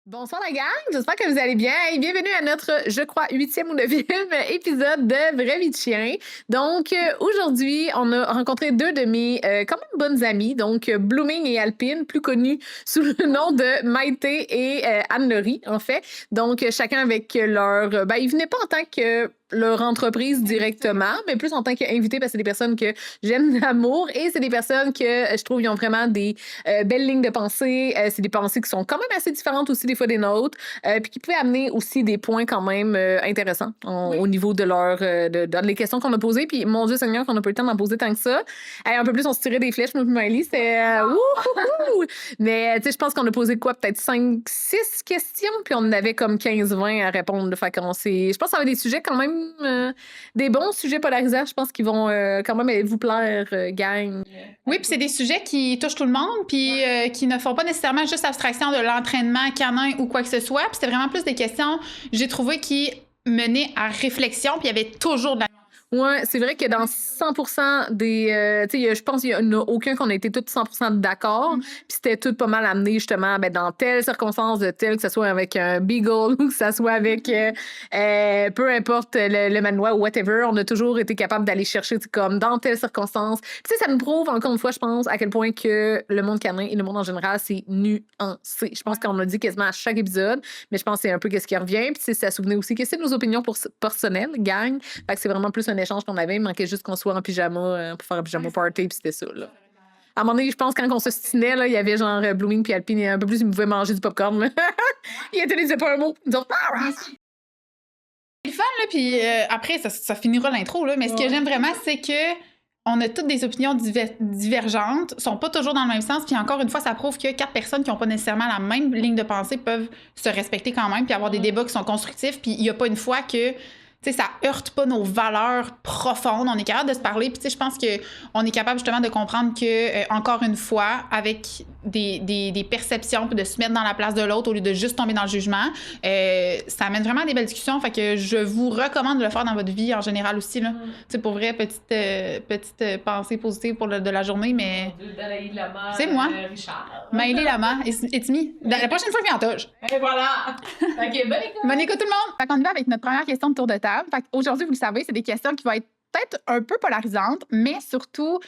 Bonsoir la gang, j'espère que vous allez bien et bienvenue à notre, je crois, 8e ou 9e épisode de Vraie vie de chien. Donc, aujourd'hui, on a rencontré deux de mes quand même bonnes amies, donc Blooming et Alpine, plus connues sous le nom de Maïté et Anne-Laurie, en fait. Donc, chacun avec leur... ils venaient pas en tant que leur entreprise directement, mais plus en tant qu'invités parce que c'est des personnes que j'aime d'amour et c'est des personnes que je trouve ils ont vraiment des belles lignes de pensée. C'est des pensées qui sont quand même assez différentes aussi des fois des nôtres, puis qui pouvaient amener aussi des points quand même intéressants au niveau de leur dans les questions qu'on a posées. Puis mon Dieu Seigneur, qu'on a pas eu le temps d'en poser tant que ça. Un peu plus, on se tirait des flèches, moi et Miley, c'était mais tu sais, je pense qu'on a posé quoi, peut-être 5-6 questions, puis on en avait comme 15-20 à répondre. Fait qu'on je pense que ça va être des sujets quand même des bons sujets polarisants, je pense qu'ils vont quand même vous plaire, gang. Oui, puis c'est des sujets qui touchent tout le monde, puis qui ne font pas nécessairement juste abstraction de l'entraînement canin ou quoi que ce soit. Puis c'était vraiment plus des questions, j'ai trouvé, qui menaient à réflexion, puis il y avait toujours de la... Ouais, c'est vrai que dans 100% des... tu sais, je pense qu'il n'y en a aucun qu'on a été tous 100% d'accord. Puis c'était tout pas mal amené, justement, dans telle circonstance, de telle, que ce soit avec un beagle ou que ce soit avec... peu importe le manoir ou whatever, on a toujours été capable d'aller chercher, comme dans telle circonstance. Puis tu sais, ça nous prouve, encore une fois, je pense, à quel point que le monde canin et le monde en général, c'est nuancé. Je pense qu'on a dit quasiment à chaque épisode, mais je pense que c'est un peu ce qui revient. Puis ça souvenait aussi que c'est nos opinions personnelles, gang. Fait que c'est vraiment plus un échange qu'on avait. Il manquait juste qu'on soit en pyjama pour faire un pyjama party, puis c'était ça, là. À un moment donné, je pense, quand on se stinait, là, il y avait genre Blooming puis Alpine, et un peu plus, ils pouvaient manger du popcorn, là. Ils n'utilisaient pas un mot. Ils disaient, C'est le fun, là, puis après, ça finira l'intro, là, mais ce que j'aime vraiment, c'est que on a toutes des opinions divergentes, sont pas toujours dans le même sens, puis encore une fois, ça prouve que 4 personnes qui n'ont pas nécessairement la même ligne de pensée peuvent se respecter quand même, puis avoir des débats qui sont constructifs, puis il y a pas une fois que... Tu sais, ça heurte pas nos valeurs profondes. On est capable de se parler. Puis, tu sais, je pense qu'on est capable justement de comprendre que, encore une fois, avec des perceptions, puis de se mettre dans la place de l'autre au lieu de juste tomber dans le jugement, ça amène vraiment à des belles discussions. Fait que je vous recommande de le faire dans votre vie en général aussi, là. Tu sais, pour vrai, petite pensée positive pour de la journée, mais... Dalaï Lama, c'est moi. Richard. Maëlie Lama, it's me. La prochaine fois, je viens en toge. Et voilà! OK, bonne écoute! Bonne écoute tout le monde! Fait qu'on y va avec notre première question de tour de table. Fait qu'aujourd'hui, vous le savez, c'est des questions qui vont être peut-être un peu polarisantes, mais surtout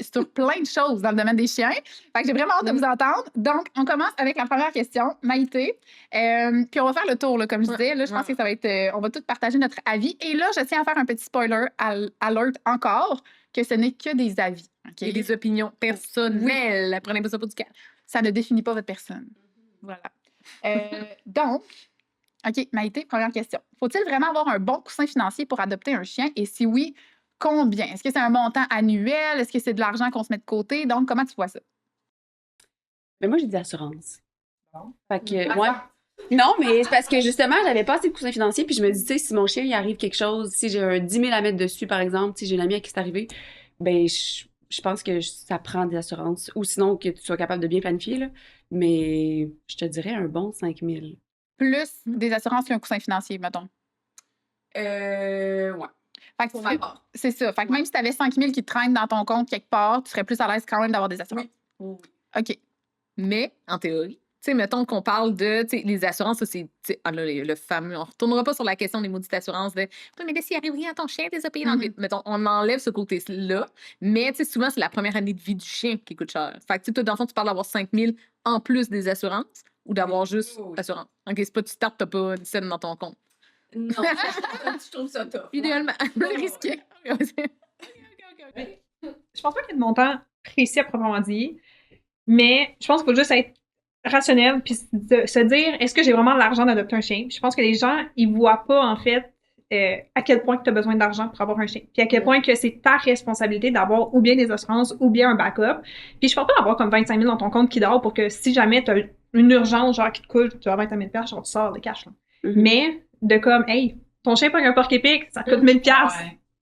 sur plein de choses dans le domaine des chiens. Fait que j'ai vraiment hâte de vous entendre. Donc, on commence avec la première question, Maïté. Puis on va faire le tour, là, comme je disais. Là, je pense que ça va être... on va tous partager notre avis. Et là, je tiens à faire un petit spoiler alert encore, que ce n'est que des avis. Okay? Et des opinions personnelles. Oui. Prenez pas ça pour du cash. Ça ne définit pas votre personne. Voilà. Donc... OK, Maïté, première question. Faut-il vraiment avoir un bon coussin financier pour adopter un chien? Et si oui, combien? Est-ce que c'est un montant annuel? Est-ce que c'est de l'argent qu'on se met de côté? Donc, comment tu vois ça? Mais moi, j'ai dit assurance. Bon. Fait que, moi... Non, mais c'est parce que, justement, j'avais pas assez de coussin financier, puis je me dis, tu sais, si mon chien, il arrive quelque chose, si j'ai un 10 000 à mettre dessus, par exemple, si j'ai une amie à qui c'est arrivé, ben je pense que ça prend des assurances. Ou sinon, que tu sois capable de bien planifier, là. Mais je te dirais un bon 5 000. Plus des assurances qu'un coussin financier, mettons. Ouais. Fait que c'est ça. Fait que même si tu avais 5 000 qui te traînent dans ton compte quelque part, tu serais plus à l'aise quand même d'avoir des assurances. Oui. OK. Mais, en théorie, tu sais, mettons qu'on parle de, tu sais, les assurances, ça, c'est, le fameux, on retournera pas sur la question des maudites assurances de, mais s'il arrive rien à ton chien, t'es payé dans le vide. Mettons, on enlève ce côté-là, mais, tu sais, souvent, c'est la première année de vie du chien qui coûte cher. Fait que, tu sais, toi, dans le fond, tu parles d'avoir 5 000 en plus des assurances ou d'avoir juste assurance. OK, c'est pas, tu startes, t'as pas une scène dans ton compte. Non, je trouve ça top. Idéalement, risqué. Je pense pas qu'il y ait de montant précis à proprement dit, mais je pense qu'il faut juste être rationnel puis se dire, est-ce que j'ai vraiment l'argent d'adopter un chien? Puis je pense que les gens, ils voient pas, en fait, à quel point tu as besoin d'argent pour avoir un chien. Puis à quel point que c'est ta responsabilité d'avoir ou bien des assurances ou bien un backup. Puis je parle pas d'avoir comme 25 000 dans ton compte qui dort pour que si jamais tu as une urgence, genre qui te coûte, tu vas 25 000 $, genre tu sors le cash. Là. Mais de comme, hey, ton chien pogne un porc-épic, ça coûte 1000 $.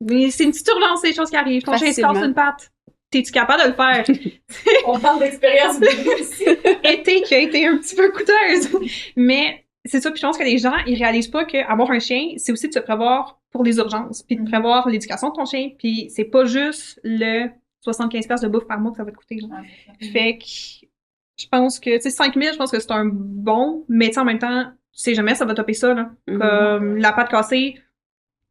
Mais c'est une petite urgence, c'est des choses qui arrivent. Ton chien se casse une patte. T'es-tu capable de le faire? On parle d'expérience aussi. Été qui a été un petit peu coûteuse. Mais c'est ça, puis je pense que les gens, ils réalisent pas qu'avoir un chien, c'est aussi de se prévoir pour les urgences, puis de prévoir l'éducation de ton chien, puis c'est pas juste le 75$ de bouffe par mois que ça va te coûter. Genre. Fait que je pense que, tu sais, 5 000, je pense que c'est un bon, mais tu sais, en même temps, tu sais jamais, ça va topper ça, là. Comme la pâte cassée,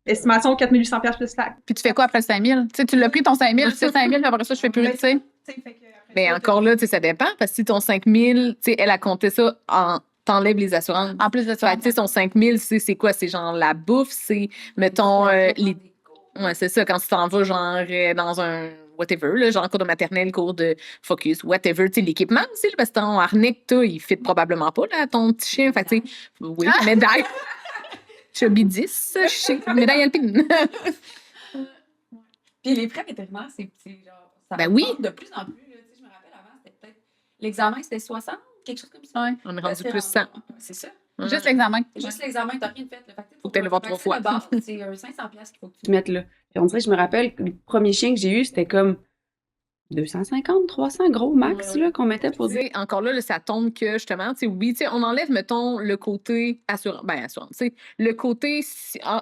estimation 4 800$ plus taxe. Puis tu fais quoi après le 5 000? Tu sais, tu l'as pris ton 5 000, tu sais 5 000, puis après ça, je fais plus, tu sais. Mais encore là, tu sais, ça dépend, parce que si ton 5 000, tu sais, elle a compté ça en t'enlèves les assurances. En plus de ça. Fait que, tu sais, son 5 000, c'est quoi? C'est genre la bouffe, c'est, mettons, les... Ouais, c'est ça, quand tu t'en vas, genre, dans un whatever, là, genre cours de maternelle, cours de focus, whatever, tu sais, l'équipement aussi, là, parce que ton harnais que t'as, il fit probablement pas, là, ton petit chien. Fait que, tu sais, oui, médaille. Chubby 10, médaille alpine. Puis les frais vétérinaires, c'est genre. Ça Ben oui. De plus en plus, là, tu sais, je me rappelle avant, c'était peut-être. L'examen, c'était 60, quelque chose comme ça. Ouais. On est rendu plus 100. C'est ça. Juste l'examen. Juste l'examen, t'as rien de fait. Faut que t'ailles le voir 3 fois. C'est 500$ qu'il faut que tu mettes là. Puis on dirait, je me rappelle, le premier chien que j'ai eu, c'était comme 250, 300 gros max là, qu'on mettait pour Tu dire. sais, encore là, ça tombe que justement, tu sais, oui, tu sais, on enlève, mettons, le côté assurance. Ben, assurance. Tu sais, le côté,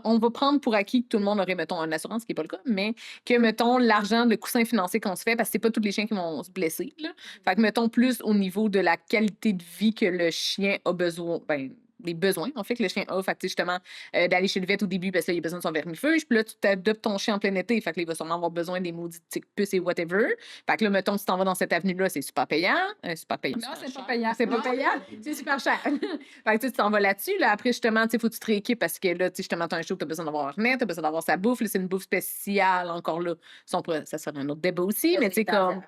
on va prendre pour acquis que tout le monde aurait, mettons, une assurance, ce qui n'est pas le cas, mais que, mettons, l'argent, le coussin financier qu'on se fait, parce que c'est pas tous les chiens qui vont se blesser, là. Fait que, mettons, plus au niveau de la qualité de vie que le chien a besoin. Ben, les besoins, en fait, que le chien a. Fait que, justement, d'aller chez le vet au début, parce que là, il a besoin de son vermifuge. Puis là, tu t'adoptes ton chien en plein été. Fait que là, il va sûrement avoir besoin des maudites puces et whatever. Fait que là, mettons, tu t'en vas dans cette avenue-là, c'est super payant. Super payant. Non, c'est pas payant. C'est pas payant. C'est super cher. Fait que tu t'en vas là-dessus. Là, après, justement, tu sais, faut que tu te rééquipes parce que là, tu sais, justement, t'as un show, t'as besoin d'avoir un harnais, t'as besoin d'avoir sa bouffe. Là, c'est une bouffe spéciale encore là. Ça serait un autre débat aussi, mais tu sais, comme.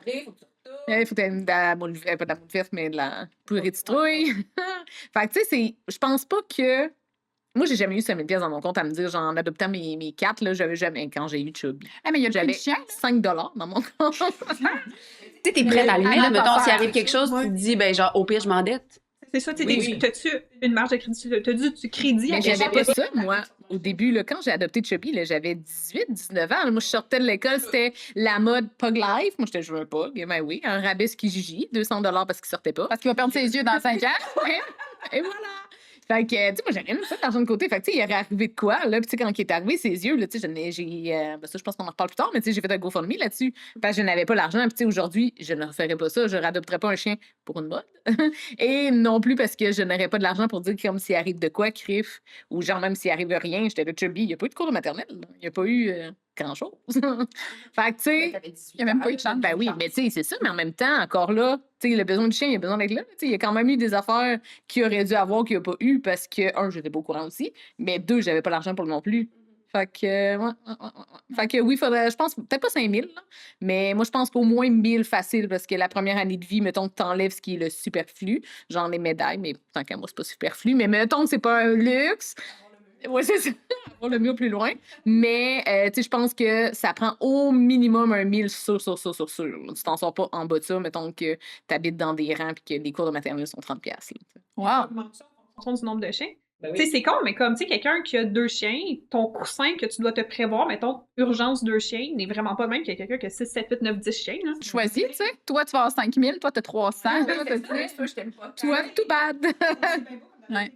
Il faut être de la moule verte, pas de la moule verte, mais de la purée de citrouille. Fait que, tu sais, je pense pas que. Moi, j'ai jamais eu 5 000$ dans mon compte à me dire, genre, en adoptant mes 4, là, j'avais jamais, quand j'ai eu Chubby. Ah, mais il y a le prix J'avais du chien. 5$ dans mon compte. Tu sais, t'es prête à l'aimer, là, mettons, s'il arrive quelque chose, tu te dis, ben, genre, au pire, je m'endette. C'est ça, tu sais, Oui. t'as-tu une marge de crédit? T'as-tu du crédit? Mais à j'avais quelque pas chose? ça, moi. Au début, là, quand j'ai adopté Chubby, là, j'avais 18, 19 ans. Moi, je sortais de l'école, c'était la mode Pug Life. Moi, j'étais joué un Pug. Ben oui, un rabais Kijiji, 200$ parce qu'il sortait pas. Parce qu'il va perdre ses yeux dans 5 ans. Et voilà! Fait que, tu sais, moi, j'ai rien fait d'argent de côté. Fait que, tu sais, il aurait arrivé de quoi, là? Puis, tu sais, quand il est arrivé, ses yeux, là, tu sais, ben, ça, je pense qu'on en reparle plus tard, mais, tu sais, j'ai fait un GoFundMe là-dessus. Parce que je n'avais pas l'argent. Puis, tu sais, aujourd'hui, je ne referais pas ça. Je réadopterais pas un chien pour une mode. Et non plus parce que je n'aurais pas de l'argent pour dire, comme s'il arrive de quoi, crif, ou genre, même s'il arrive rien, j'étais là, Chubby. Il n'y a pas eu de cours de maternelle. Il n'y a pas eu grand-chose. Fait que, tu sais. Il n'y a même pas eu de chance. Ben oui, mais tu sais, c'est ça, mais en même temps, encore là, tu sais, le besoin du chien, il a besoin d'être là. Tu sais, il y a quand même eu des affaires qu'il aurait dû avoir, qu'il n'y a pas eu, parce que, un, j'étais pas au courant aussi, mais deux, j'avais pas l'argent pour le non plus. Fait que, ouais. Fait que oui, faudrait, je pense, peut-être pas 5 000, là, mais moi, je pense qu'au moins 1 000 facile, parce que la première année de vie, mettons que t'enlèves ce qui est le superflu, genre les médailles, mais tant qu'à moi, c'est pas superflu, mais mettons que c'est pas un luxe. Oui, c'est ça. Avoir le mieux plus loin. Mais, tu sais, je pense que ça prend au minimum 1 000 sûr. Tu t'en sors pas en bas de ça, mettons que tu habites dans des rangs et que les cours de maternelle sont 30$. Là, Wow. Augmente ça en fonction du nombre de chiens. Tu sais, c'est con, mais comme, tu sais, quelqu'un qui a 2 chiens, ton coussin que tu dois te prévoir, mettons, urgence 2 chiens, n'est vraiment pas le même que quelqu'un qui a 6, 7, 8, 9, 10 chiens, là. Choisis, tu sais. Toi, tu vas avoir 5 000, toi, tu as 300. Je t'aime pas. Toi, too bad. Ouais.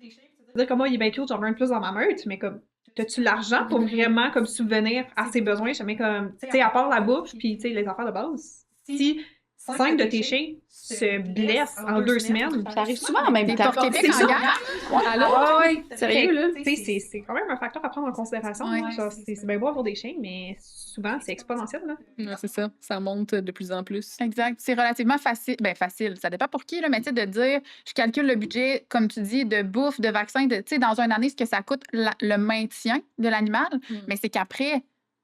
Dire comme moi, il est bien cute, j'en veux un plus dans ma meute, mais comme, t'as-tu l'argent pour vraiment, comme, subvenir à ses besoins? Jamais comme, tu sais, à part la bouffe, puis, tu sais, les affaires de base. Si 5 de tes chiens se blessent en 2 semaines, Ça arrive souvent en même T'es temps. pour Québec C'est en ça. guerre? Ouais, sérieux, là. Tu sais, c'est quand même un facteur à prendre en considération. Ouais. Hein. Genre, c'est bien beau avoir des chiens, mais souvent, c'est exponentiel, là. Ouais, c'est ça. Ça monte de plus en plus. Exact. C'est relativement facile. Ben facile, ça dépend pour qui, là, mais tu sais, de dire, je calcule le budget, comme tu dis, de bouffe, de vaccin, tu sais, dans une année, ce que ça coûte le maintien de l'animal, mais c'est qu'après,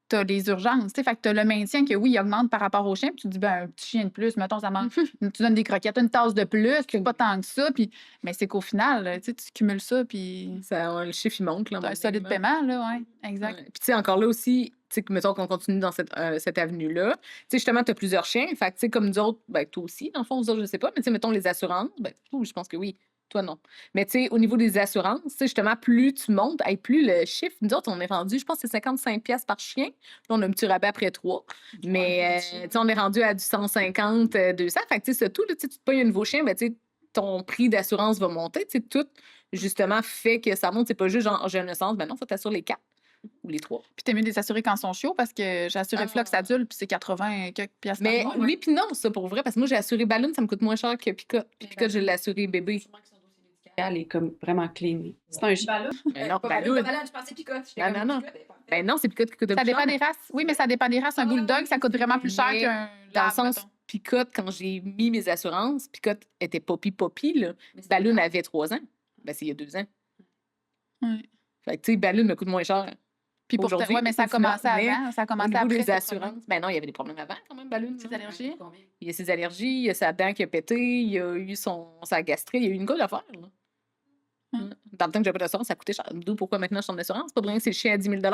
tu as les urgences. Tu sais, fait que tu as le maintien que oui, il augmente par rapport au chien, puis tu te dis, ben, un petit chien de plus, mettons, ça mange. Tu donnes des croquettes, une tasse de plus, puis pas tant que ça, puis mais c'est qu'au final, tu sais, tu cumules ça, puis Ça, le chiffre, il monte. Là, tu as un solide paiement, là, ouais. Exact. Ouais. Puis, tu sais, encore là aussi, tu sais, mettons qu'on continue dans cette avenue-là. Tu sais, justement, tu as plusieurs chiens. Fait que, tu sais, comme nous autres, ben, toi aussi, dans le fond, vous autres, je sais pas, mais tu sais, mettons les assurances, ben, toi, je pense que oui. Toi, non. Mais, tu sais, au niveau des assurances, tu sais, justement, plus tu montes, hey, plus le chiffre, nous autres, on est rendu, je pense que c'est 55$ par chien. Là, on a un petit rabais après 3. Mais, tu sais, on est rendu à du 150, 200. Fait que, tu sais, c'est tout, là, tu sais, tu te payes un nouveau chien, ben, tu sais, ton prix d'assurance va monter. Tu sais, tout, justement, fait que ça monte. C'est pas juste genre, j'ai une naissance, ben non, faut t'assurer les 4. ou les 3. Puis t'es mieux de les assurer quand ils sont chiots parce que j'ai assuré Ah. Flux adulte, puis c'est 80 et quelques piastres Mais par mois. oui, puis non, ça pour vrai, parce que moi, j'ai assuré Balloon, ça me coûte moins cher que Picotte. Puis Picotte, je l'ai assuré bébé. Elle est comme vraiment clean. C'est un chien. Ballon. Mais non, Pas Balloon. Ballon, je pensais Picotte. J'étais Non, comme, non, non. Picotte, elle est pas- Ben non, c'est Picotte qui coûte le Ça plus dépend cher. des races. Oui, mais ça dépend des races. Un Ah, bulldog, ça coûte vraiment plus cher mais qu'un Dans le lab, sens, mettons. Picotte, quand j'ai mis mes assurances, Picotte était poppy, là. Mais c'est Balloon pas- avait 3 ans. Ben, c'est il y a 2 ans. Ouais. Fait que, tu sais, Balloon me coûte moins cher. Puis pour Aujourd'hui, ouais, mais ça a au final, commencé mais avant. Ça a Au commencé niveau après. des cette assurances, ben non, il y avait des problèmes avant, quand même, Balloon. Ses là. allergies. Combien? Il y a ses allergies, il y a sa dent qui a pété, il y a eu sa gastrite, il y a eu une couple d'affaires, là. Dans le temps que j'avais pas d'assurance, ça coûtait cher. D'où pourquoi maintenant je suis en assurance. Pas pour rien, c'est le chien à 10 000 Ouais,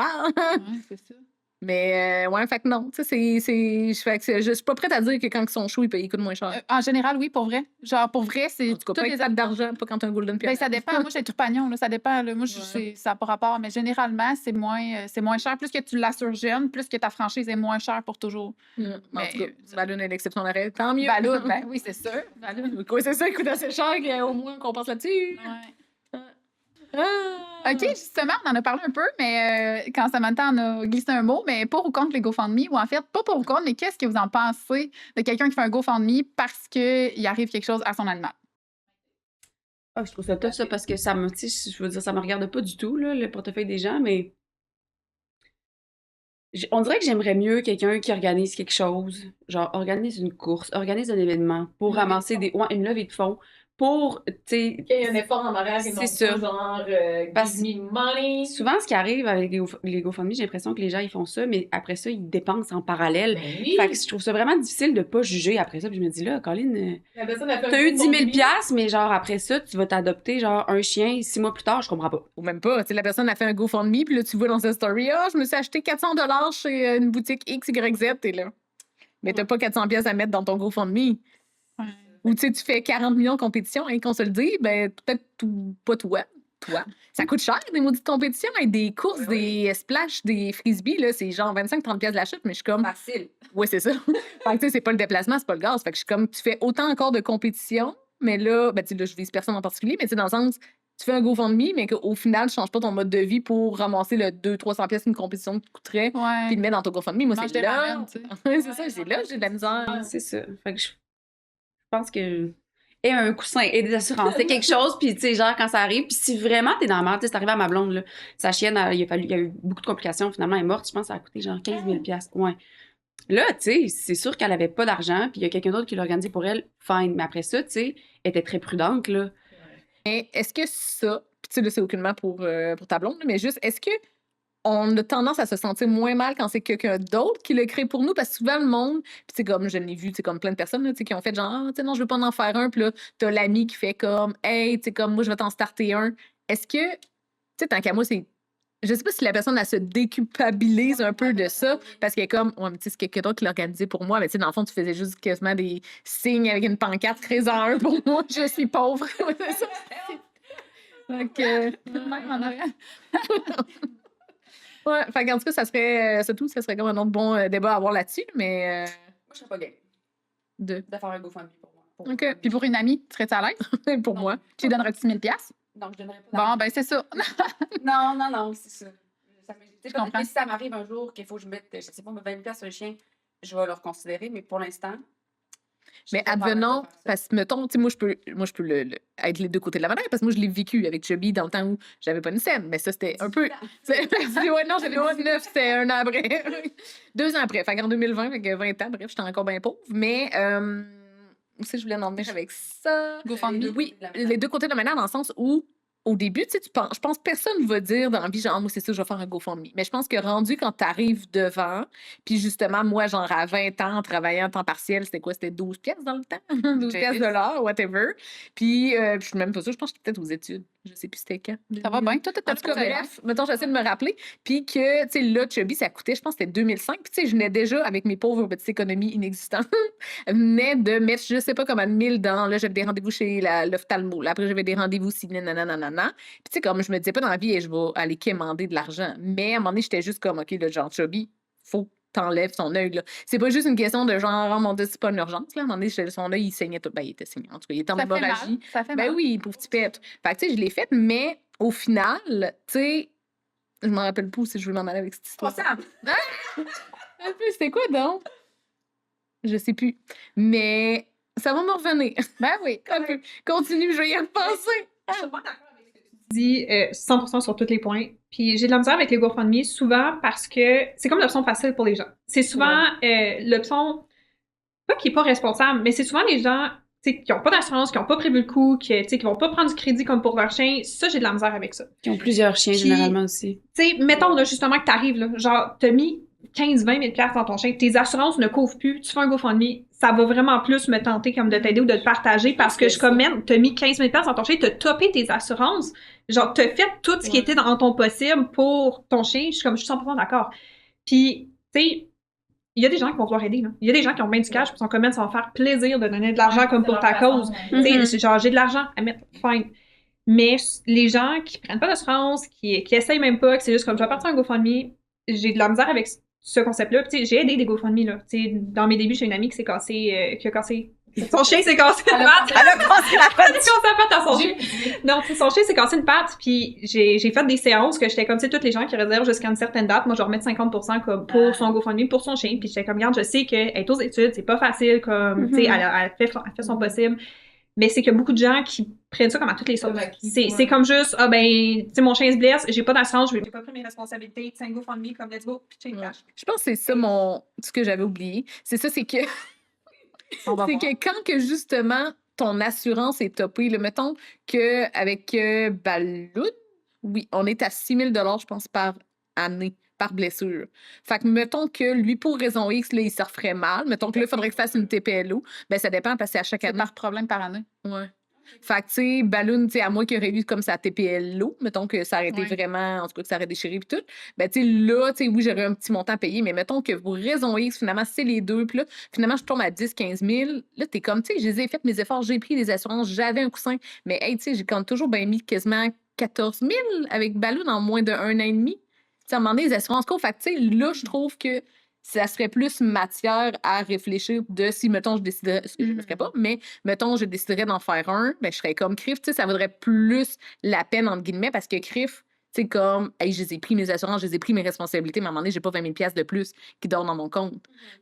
c'est ça. Mais ouais, fait que non. Tu sais, je suis pas prête à dire que quand ils sont chauds, ils coûtent moins cher. En général, oui, pour vrai. Genre, pour vrai, c'est En tout cas, toutes pas les avec pas d'argent, pas quand t'as un Golden Ben, Piano. ça dépend. Moi, j'ai Trupagnon, là. Ça dépend. Là. Moi, ça n'a pas rapport. Mais généralement, c'est moins cher. Plus que tu l'assures jeune, plus que ta franchise est moins chère pour toujours. En Mais, tout cas, Balloon est l'exception d'arrêt. Tant mieux. Balloon, ben oui, c'est sûr. Balloon. Oui, c'est ça, il coûte assez cher qu'au moins qu'on pense là-dessus. Ouais. Ah! OK, justement, on en a parlé un peu, mais quand Samantha en a glissé un mot, mais pour ou contre les GoFundMe, ou en fait, pas pour ou contre, mais qu'est-ce que vous en pensez de quelqu'un qui fait un GoFundMe parce qu'il arrive quelque chose à son animal? Ah, je trouve ça tough, ça, parce que ça me, tu sais, je veux dire, ça me regarde pas du tout, là, le portefeuille des gens, mais on dirait que j'aimerais mieux quelqu'un qui organise quelque chose, genre organise une course, organise un événement pour ramasser une levée de fonds pour, tu sais, Qu'il y ait un effort en arrière et non C'est ça. pas genre Parce- give me money. souvent ce qui arrive avec les GoFundMe, j'ai l'impression que les gens ils font ça, mais après ça, ils dépensent en parallèle. Ben oui. Fait que je trouve ça vraiment difficile de pas juger après ça. Puis je me dis là, Colin, La personne a fait un t'as eu 10 000 GoFundMe. piastres, mais genre après ça, tu vas t'adopter genre un chien 6 mois plus tard, je comprends pas. Ou même pas. Tu sais, la personne a fait un GoFundMe, puis là, tu vois dans sa story, ah, je me suis acheté 400 chez une boutique XYZ, t'es là. Mais t'as pas 400 pièces à mettre dans ton GoFundMe. Ouais. Ou tu sais, tu fais 40 millions de compétitions, et qu'on se le dit, ben peut-être pas toi. Ça coûte cher, des maudites compétitions, avec des courses, Oui, des splash, des frisbees, là, c'est genre 25-30 pièces la chute, mais je suis comme, Facile. ouais, c'est ça. Fait que tu sais, c'est pas le déplacement, c'est pas le gaz. Fait que je suis comme, tu fais autant encore de compétitions, mais là, ben tu sais, là, je vise personne en particulier, mais tu sais, dans le sens, tu fais un GoFundMe, mais qu'au final, tu changes pas ton mode de vie pour ramasser le 200-300 pièces qu'une compétition te coûterait, puis Ouais. le mettre dans ton GoFundMe. Moi, Mange c'est des là. ramen, tu sais. Ouais, c'est ça, c'est là, j'ai de la misère. C'est ça. Fait que je pense que et un coussin et des assurances, c'est quelque chose, puis tu sais, genre quand ça arrive, puis si vraiment t'es dans la merde, tu sais, c'est arrivé à ma blonde, là, sa chienne, il y a eu beaucoup de complications, finalement, elle est morte, je pense que ça a coûté genre 15 000 piastres. Ouais. Là, tu sais, c'est sûr qu'elle avait pas d'argent, puis il y a quelqu'un d'autre qui l'a organisé pour elle, fine. Mais après ça, tu sais, elle était très prudente, là. Mais est-ce que ça, puis tu sais, là, c'est aucunement pour ta blonde, là, mais juste, est-ce que on a tendance à se sentir moins mal quand c'est quelqu'un d'autre qui le crée pour nous? Parce que souvent, le monde, puis c'est comme, je l'ai vu, c'est comme plein de personnes, là, tu sais, qui ont fait genre, ah, tu sais, non, je veux pas en faire un, puis là, t'as l'ami qui fait comme, hey, tu sais, comme, moi, je vais t'en starter un. Est-ce que, tu sais, tant qu'à moi, c'est. Je sais pas si la personne, elle se déculpabilise un peu de ça, parce qu'elle est comme, ouais, mais tu sais, c'est quelqu'un d'autre qui l'a organisé pour moi, mais tu sais, dans le fond, tu faisais juste quasiment des signes avec une pancarte, crée-en un pour moi, je suis pauvre. Ouais, c'est ça. Donc, Même en arrière. ouais, fait qu'en tout cas, ça serait, c'est tout, ça serait comme un autre bon débat à avoir là-dessus, mais Moi, je serais pas game de de faire un GoFundMe pour moi. OK. Puis pour une amie, serais-tu à l'aise? pour moi. Tu lui donnerais-tu 1000 piastres? Non, je donnerais pas Bon, ben c'est ça. Non, c'est ça. Je comprends. Si ça m'arrive un jour qu'il faut que je mette, je sais pas, 20 pièces sur le chien, je vais le reconsidérer, mais pour l'instant. je Mais suis pas capable de advenons, faire ça. parce que mettons, tu sais, moi, je peux être les deux côtés de la médaille, parce que moi, je l'ai vécu avec Chubby dans le temps où j'avais pas une scène, mais ça, c'était un peu. Ouais, non, j'avais 19, c'était un an après. 2 ans après. Fait qu'en 2020, fait que 20 ans, bref, j'étais encore bien pauvre. Mais, où c'est que je voulais en venir avec ça? GoFundMe. Oui, les deux côtés de la médaille, dans le sens où, au début, tu sais, je pense que personne va dire dans la vie, genre, moi, c'est ça, je vais faire un GoFundMe. Mais je pense que rendu quand t'arrives devant, puis justement, moi, genre, à 20 ans, en travaillant en temps partiel, c'était quoi? C'était 12 pièces dans le temps? 12 pièces de l'heure, whatever. Puis, je suis même pas sûre, je pense que j'étais peut-être aux études. Je sais plus c'était quand. Ça va bien? Toi, En tout cas, bref, mettons, j'essaie de me rappeler. Puis que, tu sais, là, Chubby, ça coûtait, je pense que c'était 2005. Puis, tu sais, je venais déjà, avec mes pauvres petites économies inexistantes, venais de mettre, je sais pas comment, 1000 dans. Là, j'avais des rendez-vous chez l'ophtalmo. Là, après, j'avais des rendez-vous ici, nanana. Puis, tu sais, comme je me disais pas dans la vie, je vais aller quémander de l'argent. Mais à un moment donné, j'étais juste comme, OK, le genre, Chubby, faut t'enlèves son œil, là. C'est pas juste une question de genre, oh mon Dieu, c'est pas une urgence, là. À un moment donné, son œil, il saignait tout. Ben, il était saignant. En tout cas, il était en Ça fait mal. hémorragie. Ça fait Ben mal. oui, pauvre petit pète. Fait que, tu sais, je l'ai faite, mais au final, tu sais, Je m'en rappelle pas si je veux m'en aller avec cette histoire. Sam! Un peu, c'était quoi donc? Je sais plus. Mais ça va me revenir. Ben oui. Un peu. Continue, je vais y repenser. Je suis pas d'accord avec ce que tu Dis 100% sur tous les points. Puis j'ai de la misère avec les GoFundMe souvent parce que c'est comme l'option facile pour les gens. C'est souvent l'option, pas qui est pas responsable, mais c'est souvent les gens qui n'ont pas d'assurance, qui n'ont pas prévu le coup, qui vont pas prendre du crédit comme pour leur chien. Ça, j'ai de la misère avec ça. Qui ont plusieurs chiens, Puis- généralement aussi. Tu sais, mettons là, justement que t'arrives, là, genre, t'as mis 15-20 000 $ dans ton chien, tes assurances ne couvrent plus, tu fais un GoFundMe, ça va vraiment plus me tenter comme de t'aider ou de te partager parce que je commande, t'as mis 15 000 $ dans ton chien, t'as topé tes assurances, genre, t'as fait tout ce qui était dans ton possible pour ton chien, je suis 100% d'accord. Puis, tu sais, il y a des gens qui vont vouloir aider, là. Il y a des gens qui ont bien du cash, puis sont comme, ça va faire plaisir de donner de l'argent comme pour ta cause. Tu sais, c'est genre, j'ai de l'argent à mettre, fine. Mais les gens qui prennent pas d'assurance, qui essayent même pas, que c'est juste comme, je vais partir un GoFundMe, j'ai de la misère avec ce concept-là. Puis, tu sais, j'ai aidé des GoFundMe, là. Tu sais, dans mes débuts, j'ai une amie qui s'est cassée, qui a cassé... Son chien s'est cassé une patte! Elle a cassé la patte! Elle a cassé la patte à son chien! Non, tu sais, son chien s'est cassé une patte, puis j'ai fait des séances que j'étais comme, tu sais, toutes les gens qui réservent jusqu'à une certaine date, moi, je vais remettre 50% comme pour son GoFundMe, pour son chien, puis j'étais comme, regarde, je sais qu'elle est aux études, c'est pas facile, comme, tu sais, elle fait son possible. Mais c'est qu'il y a beaucoup de gens qui prennent ça comme à toutes les sauces. C'est comme juste, ah ben, tu sais, mon chien se blesse, j'ai pas d'assurance, j'ai pas pris mes responsabilités, tu sais, un GoFundMe, comme let's go, puis tu sais, cash. Je pense que c'est ça ce que j'avais oublié. C'est ça, c'est que c'est que quand que justement ton assurance est topée, là, mettons qu'avec Balloon, oui, on est à 6 000 $ je pense, par année, par blessure. Fait que mettons que lui, pour raison X, là, il se referait mal. Mettons que là, il faudrait qu'il fasse une TPLO. Ben, ça dépend parce que c'est à chaque C'est année. par problème par année. Ouais. Fait que, tu sais, Balloon, tu sais, à moi qui aurait eu comme sa TPLO, mettons que ça aurait été Ouais. vraiment, en tout cas, que ça aurait déchiré puis tout, ben, tu sais, là, tu sais, oui, j'aurais un petit montant à payer, mais mettons que pour raison X, finalement, c'est les deux, puis là, finalement, je tombe à 10-15 000, là, t'es comme, tu sais, je les ai fait mes efforts, j'ai pris des assurances, j'avais un coussin, mais, hey, tu sais, j'ai quand même toujours bien mis quasiment 14 000 avec Balloon en moins d'un an et demi. Tu sais, à un moment donné, les assurances courent, fait que, tu sais, là, je trouve que ça serait plus matière à réfléchir de si, mettons, je déciderais, ce que je ne ferais pas, mais, mettons, je déciderais d'en faire un, ben, je serais comme CRIF, tu sais, ça vaudrait plus la peine, entre guillemets, parce que CRIF, tu sais, comme, hey, je les ai pris mes assurances, je les ai pris mes responsabilités, mais à un moment donné, j'ai pas 20 000 $ de plus qui dorment dans mon compte.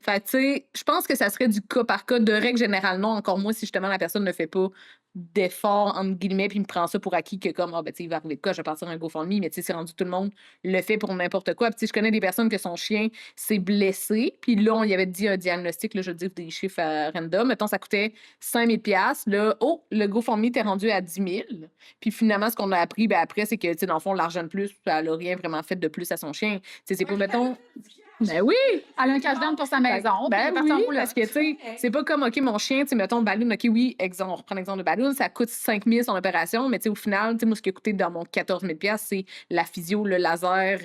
Fait que, tu sais, je pense que ça serait du cas par cas, de règle générale, non, encore moins si justement la personne ne fait pas d'effort, entre guillemets, puis me prend ça pour acquis que comme, ah, ben, tu sais, il va arriver de quoi, je vais partir un GoFundMe, mais tu sais, c'est rendu tout le monde le fait pour n'importe quoi. Puis, tu sais, je connais des personnes que son chien s'est blessé, puis là, on lui avait dit un diagnostic, là, je veux dire des chiffres random, mettons, ça coûtait 5 000 $, là, oh, le GoFundMe était rendu à 10 000, puis finalement, ce qu'on a appris, ben, après, c'est que, tu sais, dans le fond, l'argent de plus, elle n'a rien vraiment fait de plus à son chien. Tu sais, c'est pas, mettons... Ben oui! Elle a un cash down pour sa maison. puis elle Ben est partie en oui, roulotte. parce que, tu sais, c'est pas comme, OK, mon chien, tu sais, mettons, Balloon, OK, oui, exemple, on reprend l'exemple de Balloon, ça coûte 5 000 son opération, mais tu sais, au final, tu sais, moi, ce qui a coûté dans mon 14 000 $, c'est la physio, le laser,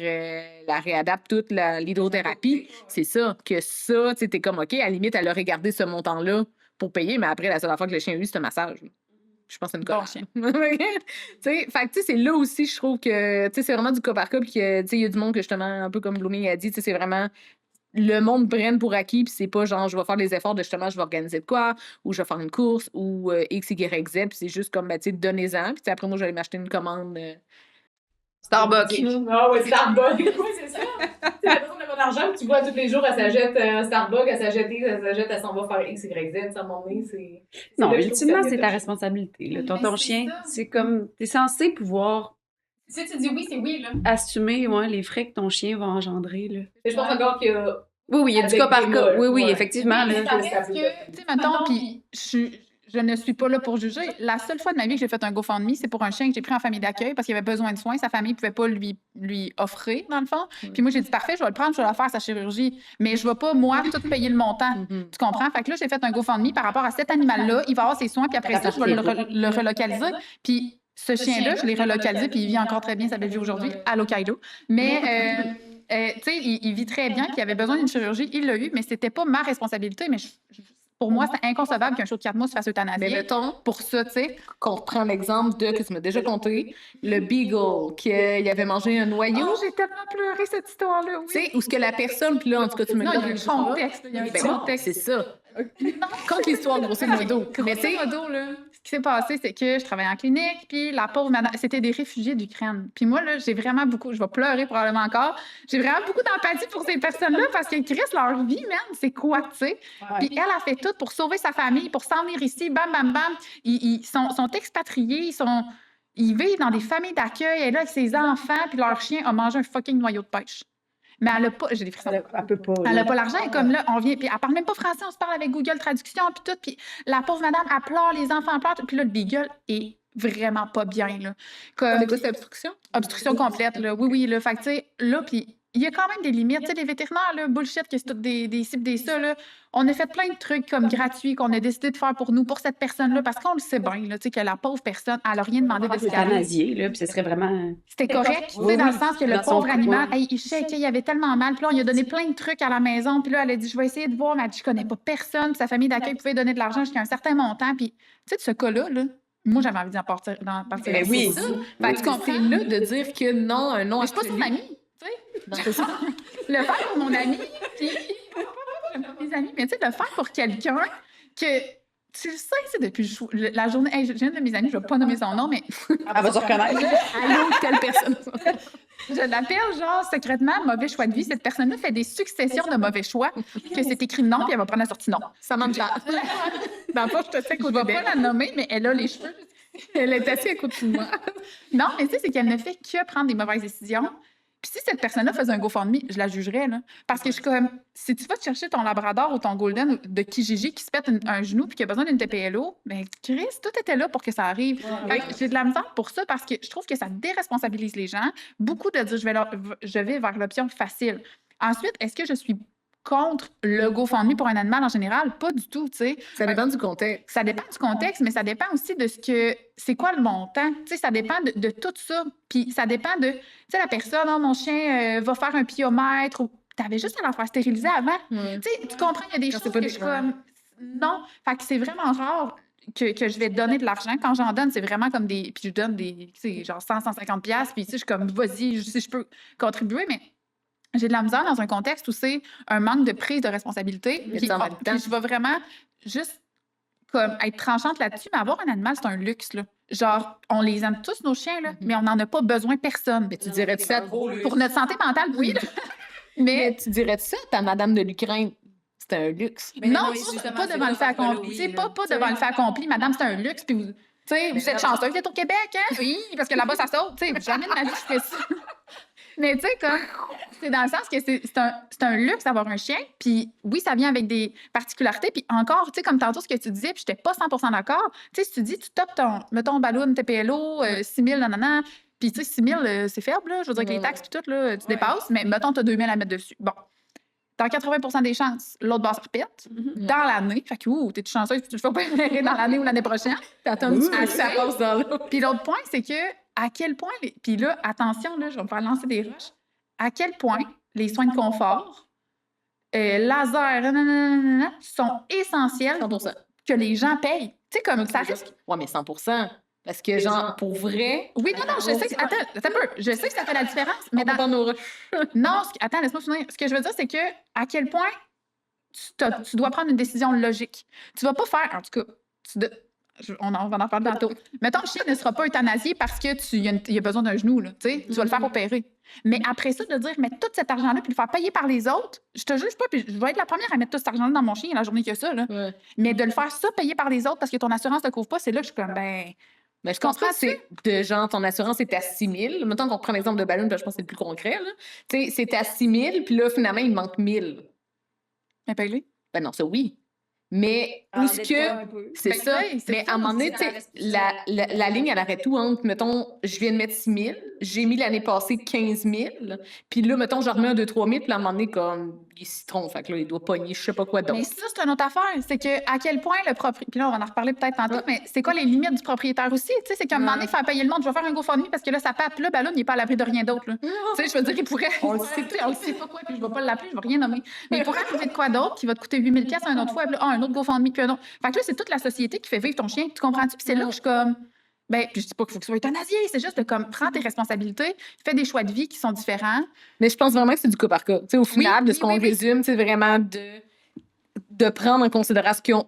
la réadapte, toute l'hydrothérapie. C'est ça, que ça, tu sais, t'es comme, OK, à la limite, elle aurait gardé ce montant-là pour payer, mais après, la seule fois que le chien a eu, c'est un massage. Je pense que c'est une Bon coche. chien. Fait que, tu sais, c'est là aussi, je trouve que, tu sais, c'est vraiment du cas par cas, puis que, tu sais, il y a du monde que, justement, un peu comme Blooming a dit, tu sais, c'est vraiment le monde prenne pour acquis, puis c'est pas genre, je vais faire des efforts de justement, je vais organiser de quoi, ou je vais faire une course, ou X, Y, Z, puis c'est juste comme, ben, tu sais, donnez-en, puis après, moi, j'allais m'acheter une commande. Starbucks. Ah ouais, Starbucks. Oui, c'est ça. Tu sais, la personne n'a pas d'argent, puis tu vois tous les jours, elle s'achète un Starbucks, elle s'achète X, elle s'achète, elle s'en va faire X, Y, Z. Ça, à un moment donné, c'est. Non, là que je trouve ultimement, que c'est ta touché. responsabilité. Là. Mais Ton c'est chien, ça. c'est comme... T'es censé pouvoir Si tu dis oui, c'est oui, là. assumer les frais que ton chien va engendrer. Là. Et je pense encore qu'il y a. Oui, oui, il y a du Avec cas par des cas. molles, Oui, oui, ouais. effectivement. Mais Là. ça reste que, tu sais, mettons, puis je ne suis pas là pour juger. La seule fois de ma vie que j'ai fait un GoFundMe, c'est pour un chien que j'ai pris en famille d'accueil parce qu'il avait besoin de soins. Sa famille ne pouvait pas lui offrir, dans le fond. Puis moi, j'ai dit, parfait, je vais le prendre, je vais le faire, sa chirurgie. Mais je ne vais pas, moi, tout payer le montant. Tu comprends? Fait que là, j'ai fait un GoFundMe par rapport à cet animal-là. Il va avoir ses soins, puis après ça, je vais le relocaliser. Puis ce chien-là, je l'ai relocalisé, puis il vit encore très bien sa belle vie aujourd'hui à l'Hokkaido. Mais, tu sais, il vit très bien, puis il avait besoin d'une chirurgie. Il l'a eu, mais c'était pas ma responsabilité. Mais pour moi, c'est inconcevable qu'un show de 4 mois se fasse Mais euthanasier. mettons, Pour ça, tu sais, qu'on reprend l'exemple de, que tu m'as déjà conté, le Beagle, qu'il avait mangé un noyau. j'ai tellement pleuré cette histoire-là, Tu sais, où ce que la personne, puis là, en tout cas, tu me Non, il y a dis un contexte. Il y a un Ben, contexte. c'est ça. Contre l'histoire, grosso modo. Mais tu sais, Grosso modo, là, ce qui s'est passé, c'est que je travaillais en clinique, puis la pauvre madame, c'était des réfugiés d'Ukraine. Puis moi, là, j'ai vraiment beaucoup, je vais pleurer probablement encore, j'ai vraiment beaucoup d'empathie pour ces personnes-là parce qu'ils crissent leur vie, man. C'est quoi, tu sais? Puis elle a fait tout pour sauver sa famille, pour s'en venir ici, bam, bam, bam. Ils sont expatriés, ils vivent dans des familles d'accueil, elle est là avec ses enfants, puis leur chien a mangé un fucking noyau de pêche. Mais elle a pas, j'ai des frissons. Elle peut pas. Elle là. n'a pas l'argent, et comme là, on vient, puis elle parle même pas français, on se parle avec Google Traduction, puis tout, puis la pauvre madame, elle pleure, les enfants pleurent, puis là, le Beagle est vraiment pas bien, là. Comme, c'est quoi cette obstruction? obstruction complète, là. Oui, oui, là. Fait que, tu sais, là, puis il y a quand même des limites. Tu sais, les vétérinaires, là, bullshit, que c'est tout des cibles, des ça, là. On a fait plein de trucs comme gratuits qu'on a décidé de faire pour nous, pour cette personne-là, parce qu'on le sait bien, là, tu sais, que la pauvre personne, elle a rien demandé de ce qu'elle a. Euthanasier, là, puis ce serait vraiment... C'était correct, tu Oui, sais, dans oui. le sens que le Dans son pauvre coin. animal, hey, il shakeait, il avait tellement mal. Puis là, on lui a donné plein de trucs à la maison. Puis là, elle a dit, je vais essayer de voir. Mais elle dit, je connais pas personne. Puis sa famille d'accueil pouvait donner de l'argent jusqu'à un certain montant. Puis, tu sais, de ce cas-là, là, moi, j'avais envie d'en partir. Ben oui. C'est ça. Fait que tu comprends là de dire que non, un non Mais je suis pas son absolu. amie, tu sais. Non, c'est ça. Le faire pour mon ami, puis j'aime pas mes amis, mais tu sais, le faire pour quelqu'un que tu le sais, c'est depuis la journée. Hey, j'ai une de mes amies, je vais pas nommer son nom, mais Elle va se reconnaître. Allô, telle personne. je l'appelle genre secrètement mauvais choix de vie. Cette personne-là fait des successions de mauvais choix, que c'est écrit non, puis elle va prendre la sortie non. Ça manque là. Dans le fond, je te sais Je qu'au vais début, pas la nommer, mais elle a les cheveux. elle est assise à côté de moi. Non, mais tu sais, c'est qu'elle ne fait que prendre des mauvaises décisions. Puis si cette personne-là faisait un GoFundMe, je la jugerais, là. Parce que je suis comme, si tu vas te chercher ton Labrador ou ton Golden de Kijiji qui se pète un genou puis qui a besoin d'une TPLO, ben Chris, tout était là pour que ça arrive. Fait que j'ai de la misère pour ça parce que je trouve que ça déresponsabilise les gens. Beaucoup de dire, je vais vers l'option facile. Ensuite, est-ce que je suis contre le GoFundMe pour un animal en général? Pas du tout, tu sais. Ça dépend du contexte. Ça dépend du contexte, mais ça dépend aussi de ce que c'est quoi le montant. Tu sais, ça dépend de tout ça. Puis ça dépend de, tu sais, la personne, oh, mon chien va faire un piomètre ou t'avais juste à la faire stériliser avant. Tu sais, tu comprends, il y a des Quand choses c'est pas que des- je suis comme non. Fait que c'est vraiment rare que je vais donner de l'argent. Quand j'en donne, c'est vraiment comme des. Puis je donne des, tu sais, genre 100, 150 $. Puis tu sais, je suis comme, vas-y, si je peux contribuer, mais j'ai de la misère dans un contexte où c'est un manque de prise de responsabilité. Mais Puis, en même temps- puis je vais vraiment juste comme être tranchante là-dessus, mais avoir un animal, c'est un luxe, là. Genre, on les aime tous, nos chiens, là, mais on n'en a pas besoin personne. Mais tu dirais ça Pour notre santé mentale, oui. là. Mais Mais tu dirais ça à ta madame de l'Ukraine? C'est un luxe. Mais non, non, mais pas justement, pas c'est devant pas le fait parce que là, accompli. oui, C'est là. pas devant le fait accompli. Madame, c'est un luxe. Puis vous, tu sais, vous êtes chanceuse d'être au Québec, hein? Oui, parce que là-bas, ça saute. Tu sais, jamais de ma vie, je ferais ça. Mais tu sais, comme, c'est dans le sens que c'est un luxe d'avoir un chien. Puis oui, ça vient avec des particularités. Puis encore, tu sais, comme tantôt, ce que tu disais, puis j'étais pas 100% d'accord. Tu sais, si tu dis, tu topes mettons, ballon, TPLO, 6 000, nanana. Puis tu sais, 6 000, c'est faible, là. Je veux dire, avec les taxes, puis tout, là, tu dépasses. Mais mettons, tu as 2 000 à mettre dessus. Bon. Dans 80% des chances, l'autre base repète dans l'année. Fait que, ouh, t'es-tu chanceuse, tu te fais pas éclairer dans l'année ou l'année prochaine. T'attends un petit peu que Assez. ça passe dans l'eau. Puis l'autre point, c'est que à quel point, puis là, attention, là, je vais me faire lancer des roches, à quel point les soins de confort, laser, nanana, sont essentiels 100%. que les gens payent. Tu sais, comme ça risque. Ouais, mais 100%. Parce que, genre, pour vrai, Oui, non, je sais que. Attends un peu. Je sais que ça fait la différence, mais on va pas nous non, attends, laisse-moi finir. Ce que je veux dire, c'est que à quel point tu dois prendre une décision logique. Tu vas pas faire, en tout cas, on va en parler tantôt. Mettons, le chien ne sera pas euthanasié parce que il a besoin d'un genou, là, tu sais, tu vas le faire opérer. Mais après ça, de dire, mettre tout cet argent-là puis le faire payer par les autres, je te juge pas, puis je vais être la première à mettre tout cet argent-là dans mon chien la journée qu'il y a ça, là. Ouais. Mais de le faire ça payer par les autres parce que ton assurance ne couvre pas, c'est là que je suis comme, ben, Mais je comprends que c'est de genre, ton assurance est à 6 000. Mettons qu'on prend l'exemple de ballon, je pense que c'est le plus concret, là. Tu sais, c'est à 6 000, puis là, finalement, il manque 1 000. mais paye-les. Ben non, ça oui. Mais où est-ce que. C'est Ben ça. oui, c'est Mais ça, à un moment donné, c'est tu sais, la ligne, elle arrête tout entre, mettons, je viens de mettre 6 000, j'ai mis l'année passée 15 000, puis là, mettons, je remets un 2-3 000, puis à un moment donné, comme, il est citron, fait que là, il doit pogner je sais pas quoi d'autre. Mais ça, c'est une autre affaire. C'est que à quel point le propriétaire. Puis là, on va en reparler peut-être tantôt, mais c'est quoi les limites du propriétaire aussi? Tu sais, c'est qu'à un moment donné, faire payer le monde, je vais faire un GoFundMe parce que là, ça pape. Là, ben là, il n'est pas à l'abri de rien d'autre. là. Tu sais, je veux dire, il pourrait. On le sait, on le sait pas quoi, puis je vais pas l'appeler, je vais rien nommer. Mais il pourrait arriver de quoi d'autre qui va te coûter 8 000 $ une autre fois, puis là, un autre GoFundMe, puis un autre. Fait que là, c'est toute la société qui fait vivre ton chien. Tu comprends-tu? Puis c'est là que je suis comme. Ben, puis je dis pas qu'il faut que tu sois euthanasié, c'est juste de comme prends tes responsabilités, fais des choix de vie qui sont différents. Mais je pense vraiment que c'est du cas par cas. Tu sais, au final, de ce oui, qu'on oui, oui. résume, c'est vraiment de prendre en considération,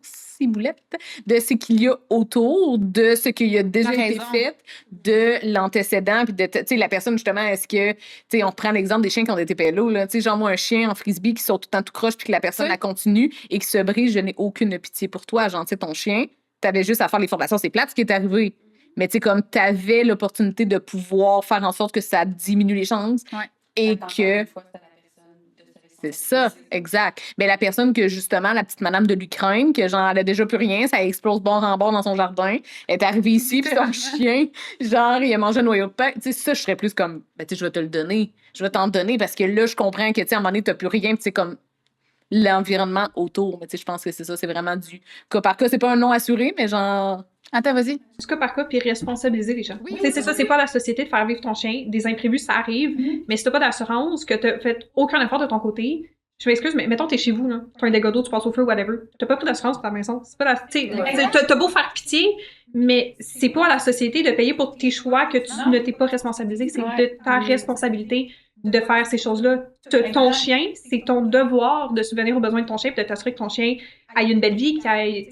ciboulette, de ce qu'il y a autour, de ce qui a déjà T'as été raison. fait, de l'antécédent, puis de, tu sais, la personne, justement, est-ce que, tu sais, on prend l'exemple des chiens qui ont des TPLO, là, tu sais, genre, moi, un chien en frisbee qui sort tout le temps tout croche, puis que la personne, Oui. la continue et qui se brise, je n'ai aucune pitié pour toi, genre, tu sais, ton chien, t'avais juste à faire les formations, c'est plate ce qui est arrivé. Mais tu sais, comme t'avais l'opportunité de pouvoir faire en sorte que ça diminue les chances Ouais. et Encore que... une fois, c'est à la personne de se C'est ça, responsabiliser. exact. Mais la personne que, justement, la petite madame de l'Ukraine, que genre, elle a déjà plus rien, ça explose bord en bord dans son jardin, elle est arrivée ici, puis son chien, genre, il a mangé un noyau de pain. Tu sais, ça, je serais plus comme, ben, tu sais, je vais te le donner. Je vais t'en donner parce que là, je comprends que, tu sais, à un moment donné, t'as plus rien, puis c'est comme l'environnement autour. Mais tu sais, je pense que c'est ça, c'est vraiment du cas par cas. C'est pas un non assuré, mais genre. Attends, vas-y. Du cas par cas, puis responsabiliser les gens. Oui, Tu sais, c'est ça, c'est pas la société de faire vivre ton chien. Des imprévus, ça arrive, mais si t'as pas d'assurance, que t'as fait aucun effort de ton côté, je m'excuse, mais mettons, t'es chez vous, là. T'as un dégât d'eau, tu passes au feu, whatever. T'as pas pris d'assurance pour ta maison. C'est pas la, tu sais, t'as beau faire pitié, mais c'est pas à la société de payer pour tes choix que tu ne t'es pas responsabilisé. C'est de ta responsabilité de faire ces choses-là. Ton chien, c'est ton devoir de subvenir aux besoins de ton chien puis de t'assurer que ton chien ait une belle vie, tu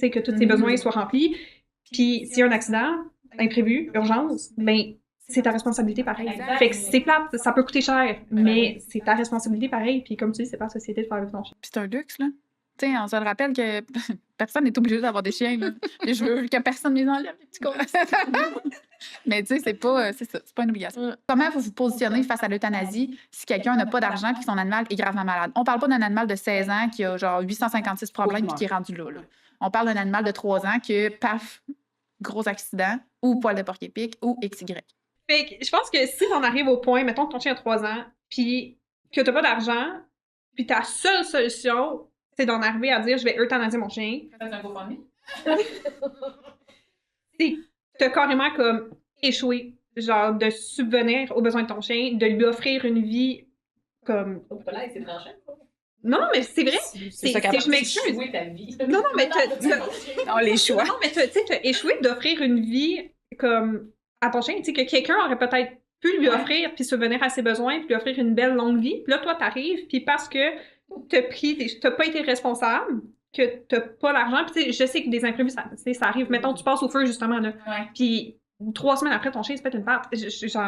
sais, que tous ses besoins soient remplis. Puis s'il y a un accident, imprévu, urgence, ben c'est ta responsabilité pareil. Exact. Fait que c'est plate, ça peut coûter cher, mais c'est ta responsabilité pareil. Puis comme tu dis, c'est pas la société de faire vivre ton chien. Puis c'est un luxe, là. Tu sais, on se le rappelle que personne n'est obligé d'avoir des chiens, là. Et je veux que personne ne les enlève, les petits cons. Mais tu sais, c'est pas une obligation. Comment vous vous positionnez face à l'euthanasie si quelqu'un n'a pas d'argent et que son animal est gravement malade? On parle pas d'un animal de 16 ans qui a genre 856 problèmes et qui est rendu là. On parle d'un animal de 3 ans que, paf, gros accident, ou poil de porc-épic, ou XY. Fait que je pense que si t'en arrives au point, mettons que ton chien a 3 ans, puis que t'as pas d'argent, puis ta seule solution, c'est d'en arriver à dire je vais euthanasier mon chien, Faites un GoFundMe. t'as carrément comme échoué, genre de subvenir aux besoins de ton chien, de lui offrir une vie comme... Là, c'est tranchant. Non, mais c'est vrai, je m'excuse. Jouer ta vie. Non, mais Non, les choix. non, mais tu sais, t'as échoué d'offrir une vie comme à ton chien, tu sais, que quelqu'un aurait peut-être pu lui offrir, puis subvenir à ses besoins, puis lui offrir une belle longue vie. Puis là, toi, t'arrives, puis parce que t'as pas été responsable, que t'as pas l'argent, puis tu sais, je sais que des imprévus, ça arrive. Mettons, tu passes au feu, justement, là, Ouais. puis 3 semaines après, ton chien se pète une patte. Genre,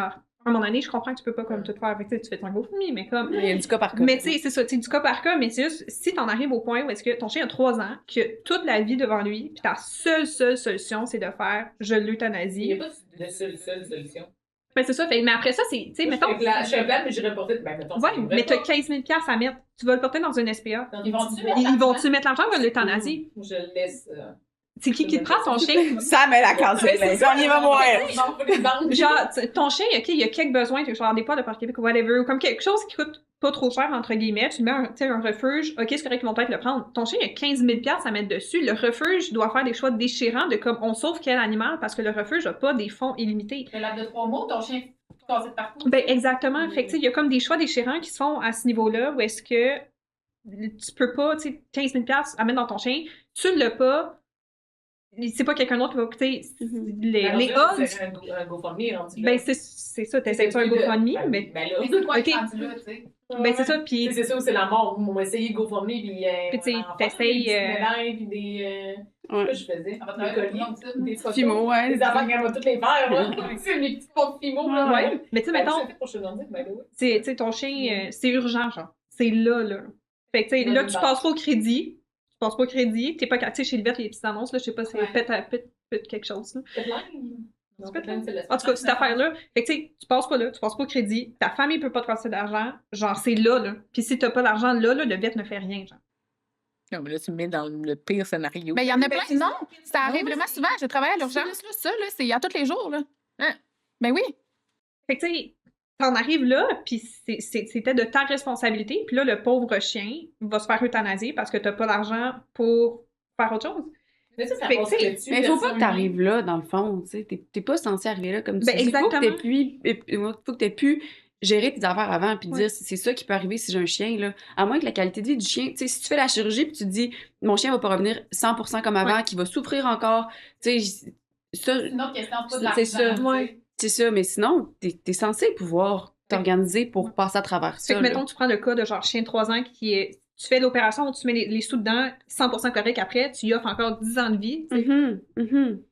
à un moment donné, je comprends que tu peux pas comme tout faire avec, tu sais, tu fais ton GoFundMe, mais comme... Il y a du cas par cas. Mais tu sais, c'est ça, tu sais, du cas par cas, mais c'est juste, si t'en arrives au point où est-ce que ton chien a 3 ans, qu'il a toute la vie devant lui, puis ta seule solution, c'est de faire « je Il n'y l'euthanasie a pas de seule solution. ». Ben c'est ça, fait, mais après ça, c'est, tu sais, mettons... Je suis plate, mais j'irais porter. Ben, mettons. Ouais, mais t'as 15 000 à mettre, tu vas le porter dans une SPA. Ils vont-tu mettre Ils vont-tu mettre l'argent ou l'euthanasie? Ou je le laisse. C'est qui te prend ton chien? Sam est la cancellation. On y va mourir. Non, pas les banques. Genre, ton chien, OK, il y a quelques besoins, genre des poils de porc-épic ou whatever, ou comme quelque chose qui coûte pas trop cher, entre guillemets, tu mets un refuge, OK, c'est correct qu'ils vont peut-être le prendre. Ton chien, il y a 15 000 à mettre dessus. Le refuge doit faire des choix déchirants de comme on sauve quel animal parce que le refuge n'a pas des fonds illimités. Le laps de 3 mois, ton chien cassé de partout. Ben, exactement. Fait que, tu sais, il y a comme des choix déchirants qui se font à ce niveau-là où est-ce que tu peux pas, tu sais, 15 000 à mettre dans ton chien, tu l'as pas, c'est pas quelqu'un d'autre qui va coûter les odds. C'est un GoFundMe rendu là. Ben, c'est ça, t'essaies un GoFundMe, mais. Ben là. Mais c'est quoi Ok. qui est rendu là, tu sais? Ben, c'est ça, puis. C'est ça ou c'est la mort. On va essayer GoFundMe, puis. Puis, tu sais, on va en faire t'essayes, Des petites médailles, puis des. Ouais. Qu'est-ce que je faisais? Ça va te Des faire colliers, comme ça. des photos. Fimo, ouais. Des affaires qu'on va toutes les faire, là. C'est mes petites pompes Fimo, là. Ouais. Mais, tu sais, mettons, Pour chez Nordique, ben là, ouais. tu sais, ton chien, c'est urgent, genre. C'est là. Fait que, tu sais, là, tu passes pas au crédit. Tu passes pas au crédit. T'es pas, tu sais, chez le vet, les petites annonces, là, je sais pas, c'est Ouais. pète quelque chose, là. Petline? Non, Petline, c'est En tout cas, cette affaire-là, fait que tu sais, tu passes pas là, tu passes pas au crédit, ta famille peut pas te passer d'argent, genre c'est là. Puis si t'as pas d'argent là, le vet ne fait rien, genre. Non, mais là, tu me mets dans le pire scénario. Ben, il y en a plein. Non, ça arrive oui, vraiment souvent. Je travaille à l'urgence, là. Ça, là, c'est à tous les jours, là. Hein? Ben oui. Fait que tu sais, t'en arrives là, puis c'était de ta responsabilité, puis là, le pauvre chien va se faire euthanasier parce que t'as pas d'argent pour faire autre chose. Mais ça Fait que, passe tu sais, là-dessus. Mais il faut pas personne- que t'arrives là, dans le fond, tu sais. T'es pas censé arriver là comme tu Ben, dis. exactement. Faut que t'aies pu gérer tes affaires avant puis Ouais. dire c'est ça qui peut arriver si j'ai un chien, là. À moins que la qualité de vie du chien, tu sais, si tu fais la chirurgie puis tu te dis mon chien va pas revenir 100% comme avant, qu'il va souffrir encore, tu sais, ça, C'est une autre question, c'est pas de C'est l'argent. ça. tu sais. Ouais. c'est ça, mais sinon, t'es censé pouvoir t'organiser pour passer à travers Fait ça. que, là. mettons, tu prends le cas de genre chien de 3 ans qui est. Tu fais l'opération, tu mets les sous dedans, 100% correct après, tu y offres encore 10 ans de vie. tu sais. Mhm, mhm.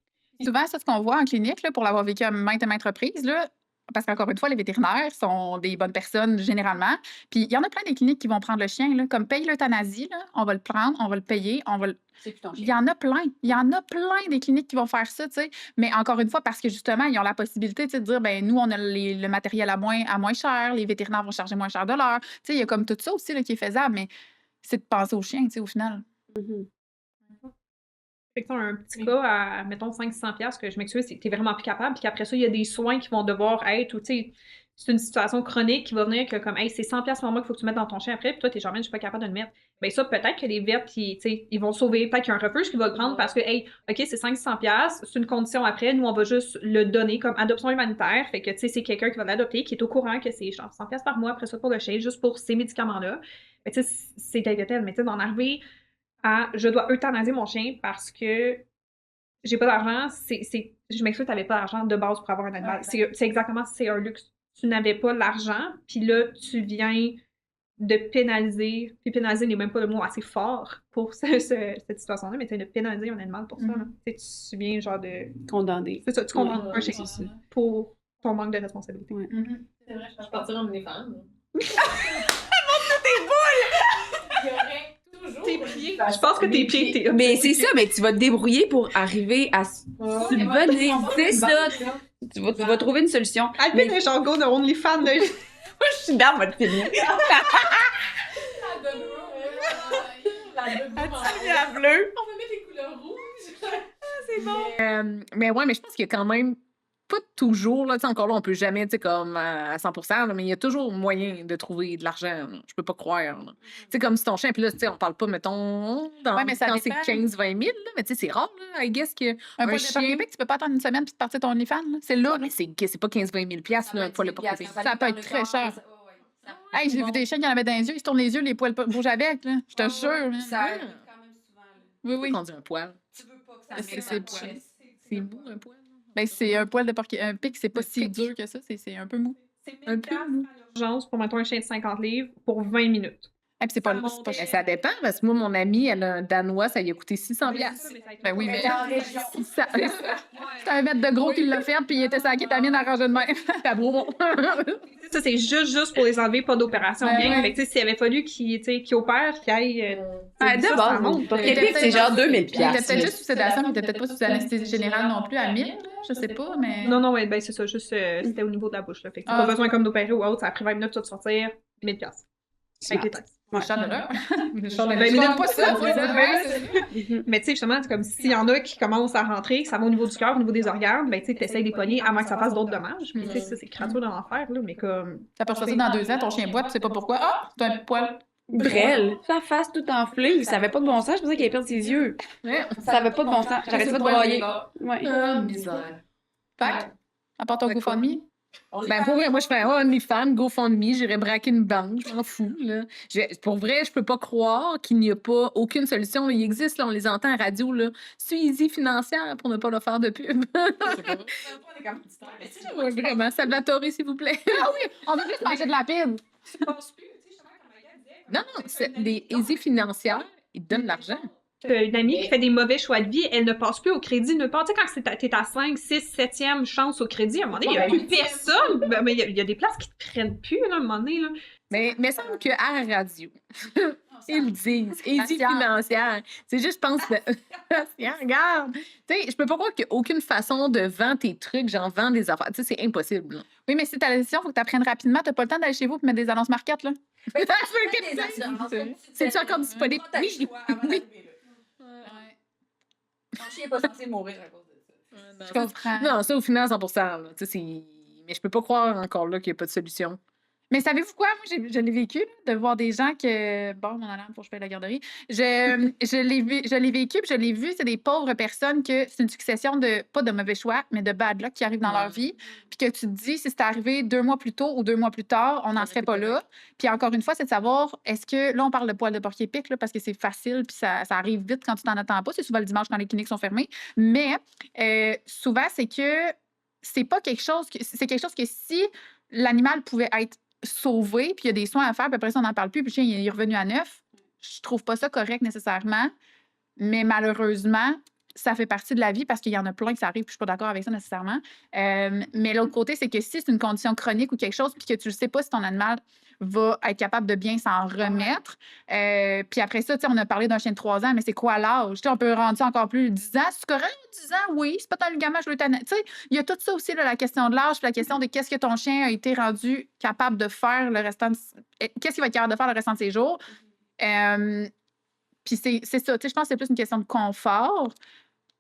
Souvent, c'est ce qu'on voit en clinique, là, pour l'avoir vécu à maintes et maintes reprises, là, parce qu'encore une fois, les vétérinaires sont des bonnes personnes généralement. Puis il y en a plein des cliniques qui vont prendre le chien, là, comme paye l'euthanasie, là, on va le prendre, on va le payer, on va le... C'est plus ton Il chien. y en a plein. Il y en a plein des cliniques qui vont faire ça, tu sais. Mais encore une fois, parce que justement, ils ont la possibilité tu sais, de dire, ben nous, on a le matériel à moins cher, les vétérinaires vont charger moins cher de l'heure. Tu sais, il y a comme tout ça aussi là, qui est faisable, mais c'est de penser au chien, tu sais, au final. Mhm. Fait que t'as un petit cas à, mettons, 500$ que je m'excuse, c'est que t'es vraiment plus capable, puis qu'après ça, il y a des soins qui vont devoir être, ou tu sais, c'est une situation chronique qui va venir que comme, hey, c'est 100$ par mois qu'il faut que tu mettes dans ton chien après, puis toi, t'es genre, man, je suis pas capable de le mettre. Ben ça, peut-être que les vets, tu sais, ils vont sauver, peut-être qu'il y a un refuge qui va le prendre parce que, hey, OK, c'est 500$, c'est une condition après, nous, on va juste le donner comme adoption humanitaire, fait que, tu sais, c'est quelqu'un qui va l'adopter, qui est au courant que c'est genre 100$ par mois après ça pour le chien, juste pour ces médicaments-là. Ben, tu sais, c'est tel que tel, mais tu sais, d'en arriver à je dois euthanasier mon chien parce que j'ai pas d'argent, je m'excuse, t'avais pas d'argent de base pour avoir un animal. C'est exactement, c'est un luxe. Tu n'avais pas l'argent, puis là, tu viens de pénaliser, puis pénaliser n'est même pas le mot assez fort pour cette situation-là, mais tu viens de pénaliser un animal pour ça. Là. Tu viens genre de... Condamné. C'est ça, tu condamnes un chien Ouais. pour ton manque de responsabilité. C'est vrai, je partirais en OnlyFans. Il y aurait toujours. Tes pieds, je pense que tes pieds, t'es... Mais c'est ça, mais tu vas te débrouiller pour arriver à subvenir. C'est ça. Tu vas trouver une solution. Alpine est genre go de OnlyFans, là. Je suis dans votre film. La dodo, la dodo. La bleue. On va mettre les couleurs rouges. Mais ouais, mais je pense qu'il y a quand même pas toujours, là, tu sais, encore là, on peut jamais, tu sais, comme à 100%, là, mais il y a toujours moyen de trouver de l'argent. Là. Je peux pas croire. là. Tu sais, comme si ton chien, puis là, tu sais, on parle pas, mettons, Ouais, mais ça quand c'est dépend. 15-20 000, là, mais tu sais, c'est rare, là, I guess que Un poil de chien- porc épic, tu peux pas attendre une semaine puis te partir ton OnlyFans. Là. C'est là. Ouais, mais c'est pas 15-20 000 piastres, là, pour le porc épic. Ça peut être très cher. Hey, j'ai vu des chiens qui en avaient dans les yeux, ils se tournent les yeux, les poils bougent avec, là. Je te jure. là. Ça arrive quand même souvent. Là. Oui, oui. On dit un poil. Tu veux pas que ça C'est- mette c'est dans le bon. chest. C'est mou, un poil. Ben, c'est un poil de porc un pic, c'est pas Un si pic. dur que ça, c'est un peu mou. C'est Un peu mou. urgence pour, mettons, un chien de 50 livres pour 20 minutes. Et puis c'est pas, Ça c'est pas Mais cher. ça dépend, parce que moi, mon amie, elle a un Danois, ça lui a coûté 600 piastres. Ben oui, mais- Mais en région. C'est un mètre de gros qui l'a fait, puis il était saqué ta mine arrangée de même. T'as beau. Ça, c'est juste pour les enlever, pas d'opération. Ouais, bien. ouais. Fait que, tu sais, s'il avait fallu qu'il opère, qu'il aille. Ah, de ça, ça base, monte. pour Il était Québec, c'est genre 2000 Il était peut-être piastres. juste sous sédation, mais il était peut-être pas sous anesthésie générale non plus à 1000, là, je sais pas, mais. Non, non, ouais, ben c'est ça, juste c'était au niveau de la bouche. Là. Fait que t'as Ah. pas besoin comme d'opérer ou autre, ça a pris 20 minutes pour te sortir, 1000 piastres. Avec les taxes. Le chat de l'heure. Le chat de ben, l'heure. je pas ça, Ouais, c'est ça. Mhm. Mais tu sais, justement, c'est comme s'il y en a qui commencent à rentrer, que ça va au niveau du cœur, au niveau des organes, ben tu sais, t'essayes de les pogner avant que ça fasse d'autres dommages. Puis tu sais, ça, c'est créature de l'enfer, là, mais comme. T'aperçois ça dans 2 ans, ton chien boite, tu sais pas pourquoi. Ah, c'est un poil. Brel, sa face tout enflée, ça avait pas de bon sens, je pensais qu'il allait perdre ses yeux. Ouais. Ça avait pas de bon sens, j'arrêtais pas de broyer. Ouais. Ah, misère. Fait que, à part ton GoFundMe. Ben, pour vrai, moi, je fais OnlyFans, GoFundMe, j'irais braquer une banque, je m'en fous, là. Pour vrai, je peux pas croire qu'il n'y a pas aucune solution. Il existe, là, on les entend à radio, là. Suis-y financière pour ne pas le faire de pub. Ouais, vraiment, Salvatore, s'il vous plaît. Ah oui, on veut juste manger de la pide. Non, non, c'est des Easy financières, ils te donnent de l'argent. Une amie qui fait des mauvais choix de vie, elle ne passe plus au crédit nulle part. Tu sais, quand t'es à 5, 6, 7e chance au crédit, à un moment donné, il n'y a plus personne. Ben, mais il y a des places qui te prennent plus, là, à un moment donné. Là. Mais il me semble qu'à la radio, ils disent Easy Patience. financière. C'est juste, je pense, Tiens, regarde. Tu sais, je peux pas croire qu'il n'y a aucune façon de vendre tes trucs, genre vendre des affaires. Tu sais, c'est impossible. là. Oui, mais si t'as la décision, faut que t'apprennes rapidement. T'as pas le temps d'aller chez vous et mettre des annonces marquettes, là. C'est-tu encore disponible? Oui. Oui. Ton chien n'est pas censé mourir à cause de ça. Je comprends. Non, ça, au final, 100%. Là. Tu sais, mais je peux pas croire encore là qu'il n'y a pas de solution. Mais savez-vous quoi? Moi, je l'ai vécu, là, de voir des gens que. Bon, mon alarme, faut que je paye la garderie. Je l'ai vécu, puis je l'ai vu, c'est des pauvres personnes que c'est une succession de, pas de mauvais choix, mais de bad luck qui arrivent dans leur vie. Puis que tu te dis, si c'était arrivé 2 mois plus tôt ou 2 mois plus tard, on n'en serait pas là. Puis encore une fois, c'est de savoir, est-ce que. Là, on parle de poil de porc épic, là, parce que c'est facile, puis ça arrive vite quand tu t'en attends pas. C'est souvent le dimanche quand les cliniques sont fermées. Mais souvent, c'est que c'est pas quelque chose que. C'est quelque chose que si l'animal pouvait être sauvé, puis il y a des soins à faire, puis après ça, on n'en parle plus, puis le chien il est revenu à neuf. Je trouve pas ça correct nécessairement, mais malheureusement, ça fait partie de la vie parce qu'il y en a plein que ça arrive, puis je suis pas d'accord avec ça nécessairement. Mais l'autre côté, c'est que si c'est une condition chronique ou quelque chose, puis que tu ne sais pas si ton animal va être capable de bien s'en remettre. Puis après ça, tu sais, on a parlé d'un chien de 3 ans, mais c'est quoi l'âge? Tu sais, on peut rendre ça encore plus 10 ans. C'est correct, 10 ans? Oui, c'est pas tant le gamin, je veux t'en... Tu sais, il y a tout ça aussi, là, la question de l'âge, puis la question de qu'est-ce que ton chien a été rendu capable de faire le restant de... Qu'est-ce qu'il va être capable de faire le restant de ses jours? Puis c'est ça, tu sais, je pense que c'est plus une question de confort.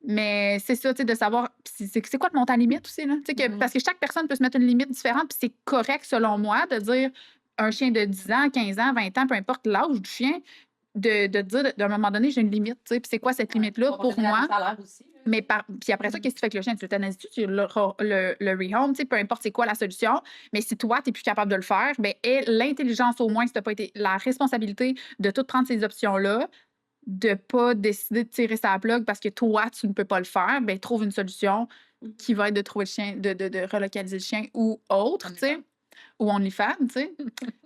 Mais c'est ça, tu sais, de savoir. C'est quoi le montant limite aussi, là? Tu sais, parce que chaque personne peut se mettre une limite différente, puis c'est correct, selon moi, de dire un chien de 10 ans, 15 ans, 20 ans, peu importe l'âge du chien, de dire d'un moment donné, j'ai une limite, tu sais, puis c'est quoi cette limite-là pour moi? Mais puis après ça, qu'est-ce que tu fais avec le chien? Tu l'euthanasies, tu le rehome, tu sais, peu importe c'est quoi la solution. Mais si toi, tu n'es plus capable de le faire, bien, aie l'intelligence au moins, si tu n'as pas été la responsabilité de tout prendre ces options-là, de pas décider de tirer sa plug parce que toi, tu ne peux pas le faire, ben trouve une solution qui va être de trouver le chien, de relocaliser le chien ou autre, tu sais, ou OnlyFans, tu sais.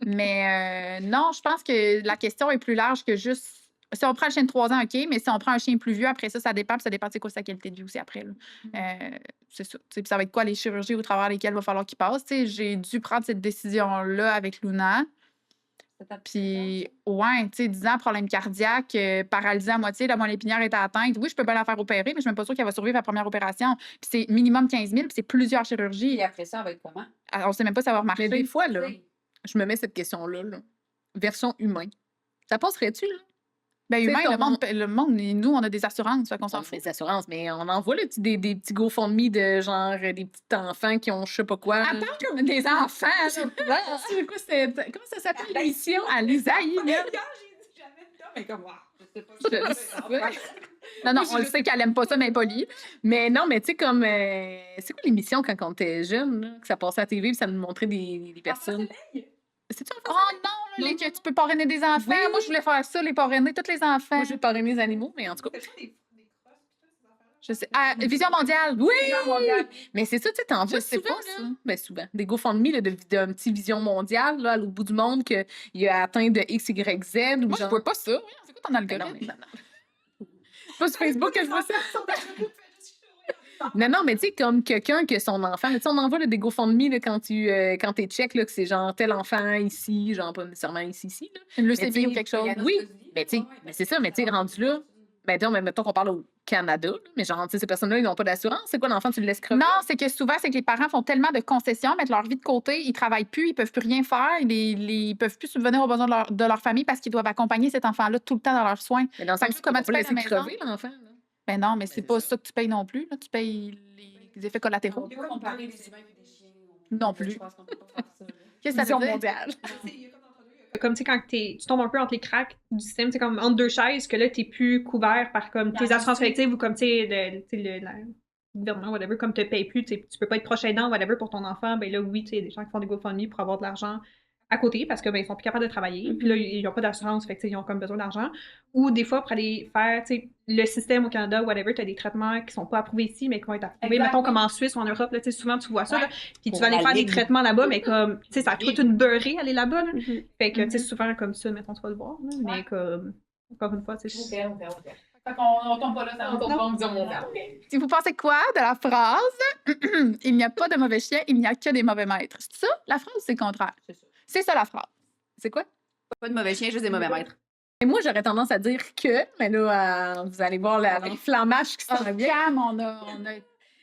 Mais non, je pense que la question est plus large que juste... Si on prend un chien de 3 ans, OK, mais si on prend un chien plus vieux, après ça, ça dépend, puis ça dépend de c'est quoi sa qualité de vie aussi après, là. C'est ça. Tu sais, puis ça va être quoi les chirurgies au travers lesquelles il va falloir qu'il passe, tu sais. J'ai dû prendre cette décision-là avec Luna. Puis, ouais, tu sais, 10 ans, problème cardiaque, paralysée à moitié, la moelle épinière est atteinte. Oui, je peux pas la faire opérer, mais je suis même pas sûre qu'elle va survivre à la première opération. Puis c'est minimum 15 000, puis c'est plusieurs chirurgies. Et après ça, elle va être comment? Alors, on sait même pas si ça va marcher. Mais des fois, là, Oui. je me mets cette question-là, là. Version humain. Ça passerait-tu, là? Ben, Tu sais, humain, ton- le monde, nous, on a des assurances, fait qu'on s'en On fait fout. des assurances, mais on envoie là, des petits GoFundMe de genre des petits enfants qui ont je sais pas quoi. Elle parle comme des enfants, là. C'est quoi, comment ça s'appelle l'émission? À Lisaïe, là. Mais comme, wow, je sais pas. Je sais. Non, non, on le sait qu'elle aime pas ça, mais elle est polie. Mais non, mais tu sais, comme. C'est quoi l'émission quand on était jeune, là, que ça passait à la TV et ça nous montrait des personnes? C'est-tu en Oh français? non, là, que tu peux parrainer des enfants. Oui. Moi, je voulais faire ça, les parrainer, tous les enfants. Moi, je vais parrainer les animaux, mais en tout cas. Je sais. Ah, Vision mondiale. Oui! Mais c'est ça, tu sais, t'en vois Je sais souvent, pas, là. ça. Ben, souvent. Des GoFundMe là, d'un petit Vision mondiale, là, à l'autre bout du monde, qu'il a atteint de X, Y, Z. Ou Moi, je genre... vois pas ça. C'est quoi ton Ben non, algorithme? mais c'est pas sur Facebook que je vois ça. Non, mais tu sais, comme quelqu'un que son enfant, tu sais, on envoie là, des GoFundMe là, quand t'es check, là, que c'est genre tel enfant ici, genre pas nécessairement ici, là. Une Mais leucémie tu ou sais, quelque chose. Oui, mais tu sais, mais c'est ça, mais tu sais, rendu là, ben non, mais mettons qu'on parle au Canada, là, mais genre, tu sais, ces personnes-là, ils n'ont pas d'assurance. C'est quoi, l'enfant, tu le laisses crever? Non, c'est que souvent, c'est que les parents font tellement de concessions, mettent leur vie de côté, ils travaillent plus, ils peuvent plus rien faire, ils peuvent plus subvenir aux besoins de leur famille parce qu'ils doivent accompagner cet enfant-là tout le temps dans leurs soins. Mais dans le Fait sens que où comment comment tu tu payes laisser la maison? crever, l'enfant? Là? Ben non, mais c'est c'est pas ça. ça que tu payes non plus. Là. Tu payes les effets collatéraux. On peut pas comparer les humains et des chiens. Non plus. Je pense qu'on peut pas faire ça. Là. Qu'est-ce que ça Vision veut dire? mondiale. Comme, tu sais, quand tu tombes un peu entre les cracks du système, c'est comme entre deux chaises, que là, t'es plus couvert par, comme, tes assurances collectives ou comme, tu sais, le gouvernement, whatever, comme te paye plus, tu peux pas être proche aidant, whatever, pour ton enfant, ben là, oui, tu sais, il y a des gens qui font des GoFundMe pour avoir de l'argent à côté parce que, ben, ils sont plus capables de travailler, puis là, ils ont pas d'assurance, fait que, tu sais, ils ont comme besoin d'argent. Ou des fois, pour aller faire, tu sais, le système au Canada, whatever, t'as des traitements qui sont pas approuvés ici, mais qui vont être approuvés, Exact. mettons, comme en Suisse ou en Europe, là, tu sais, souvent, tu vois ça, là, puis tu Pour vas aller la faire des ligne. traitements là-bas, mais comme, tu sais, ça te coûte une beurrée aller là-bas, là. Mhm. Fait que, tu sais, souvent, comme ça, mettons, tu vas le voir, là, mais comme, encore une fois, tu sais, Ok. Fait qu'on tombe pas là, ça on tombe pas en vision mondiale. Si vous pensez quoi de la phrase « Il n'y a pas de mauvais chiens, il n'y a que des mauvais maîtres ». C'est ça, la phrase, ou c'est le contraire? C'est ça. C'est ça, la phrase. C'est quoi? Pas de mauvais chiens, juste des mauvais maîtres. Et moi, j'aurais tendance à dire que, mais là, vous allez voir l'inflammage qui s'en vient. Cam, on a...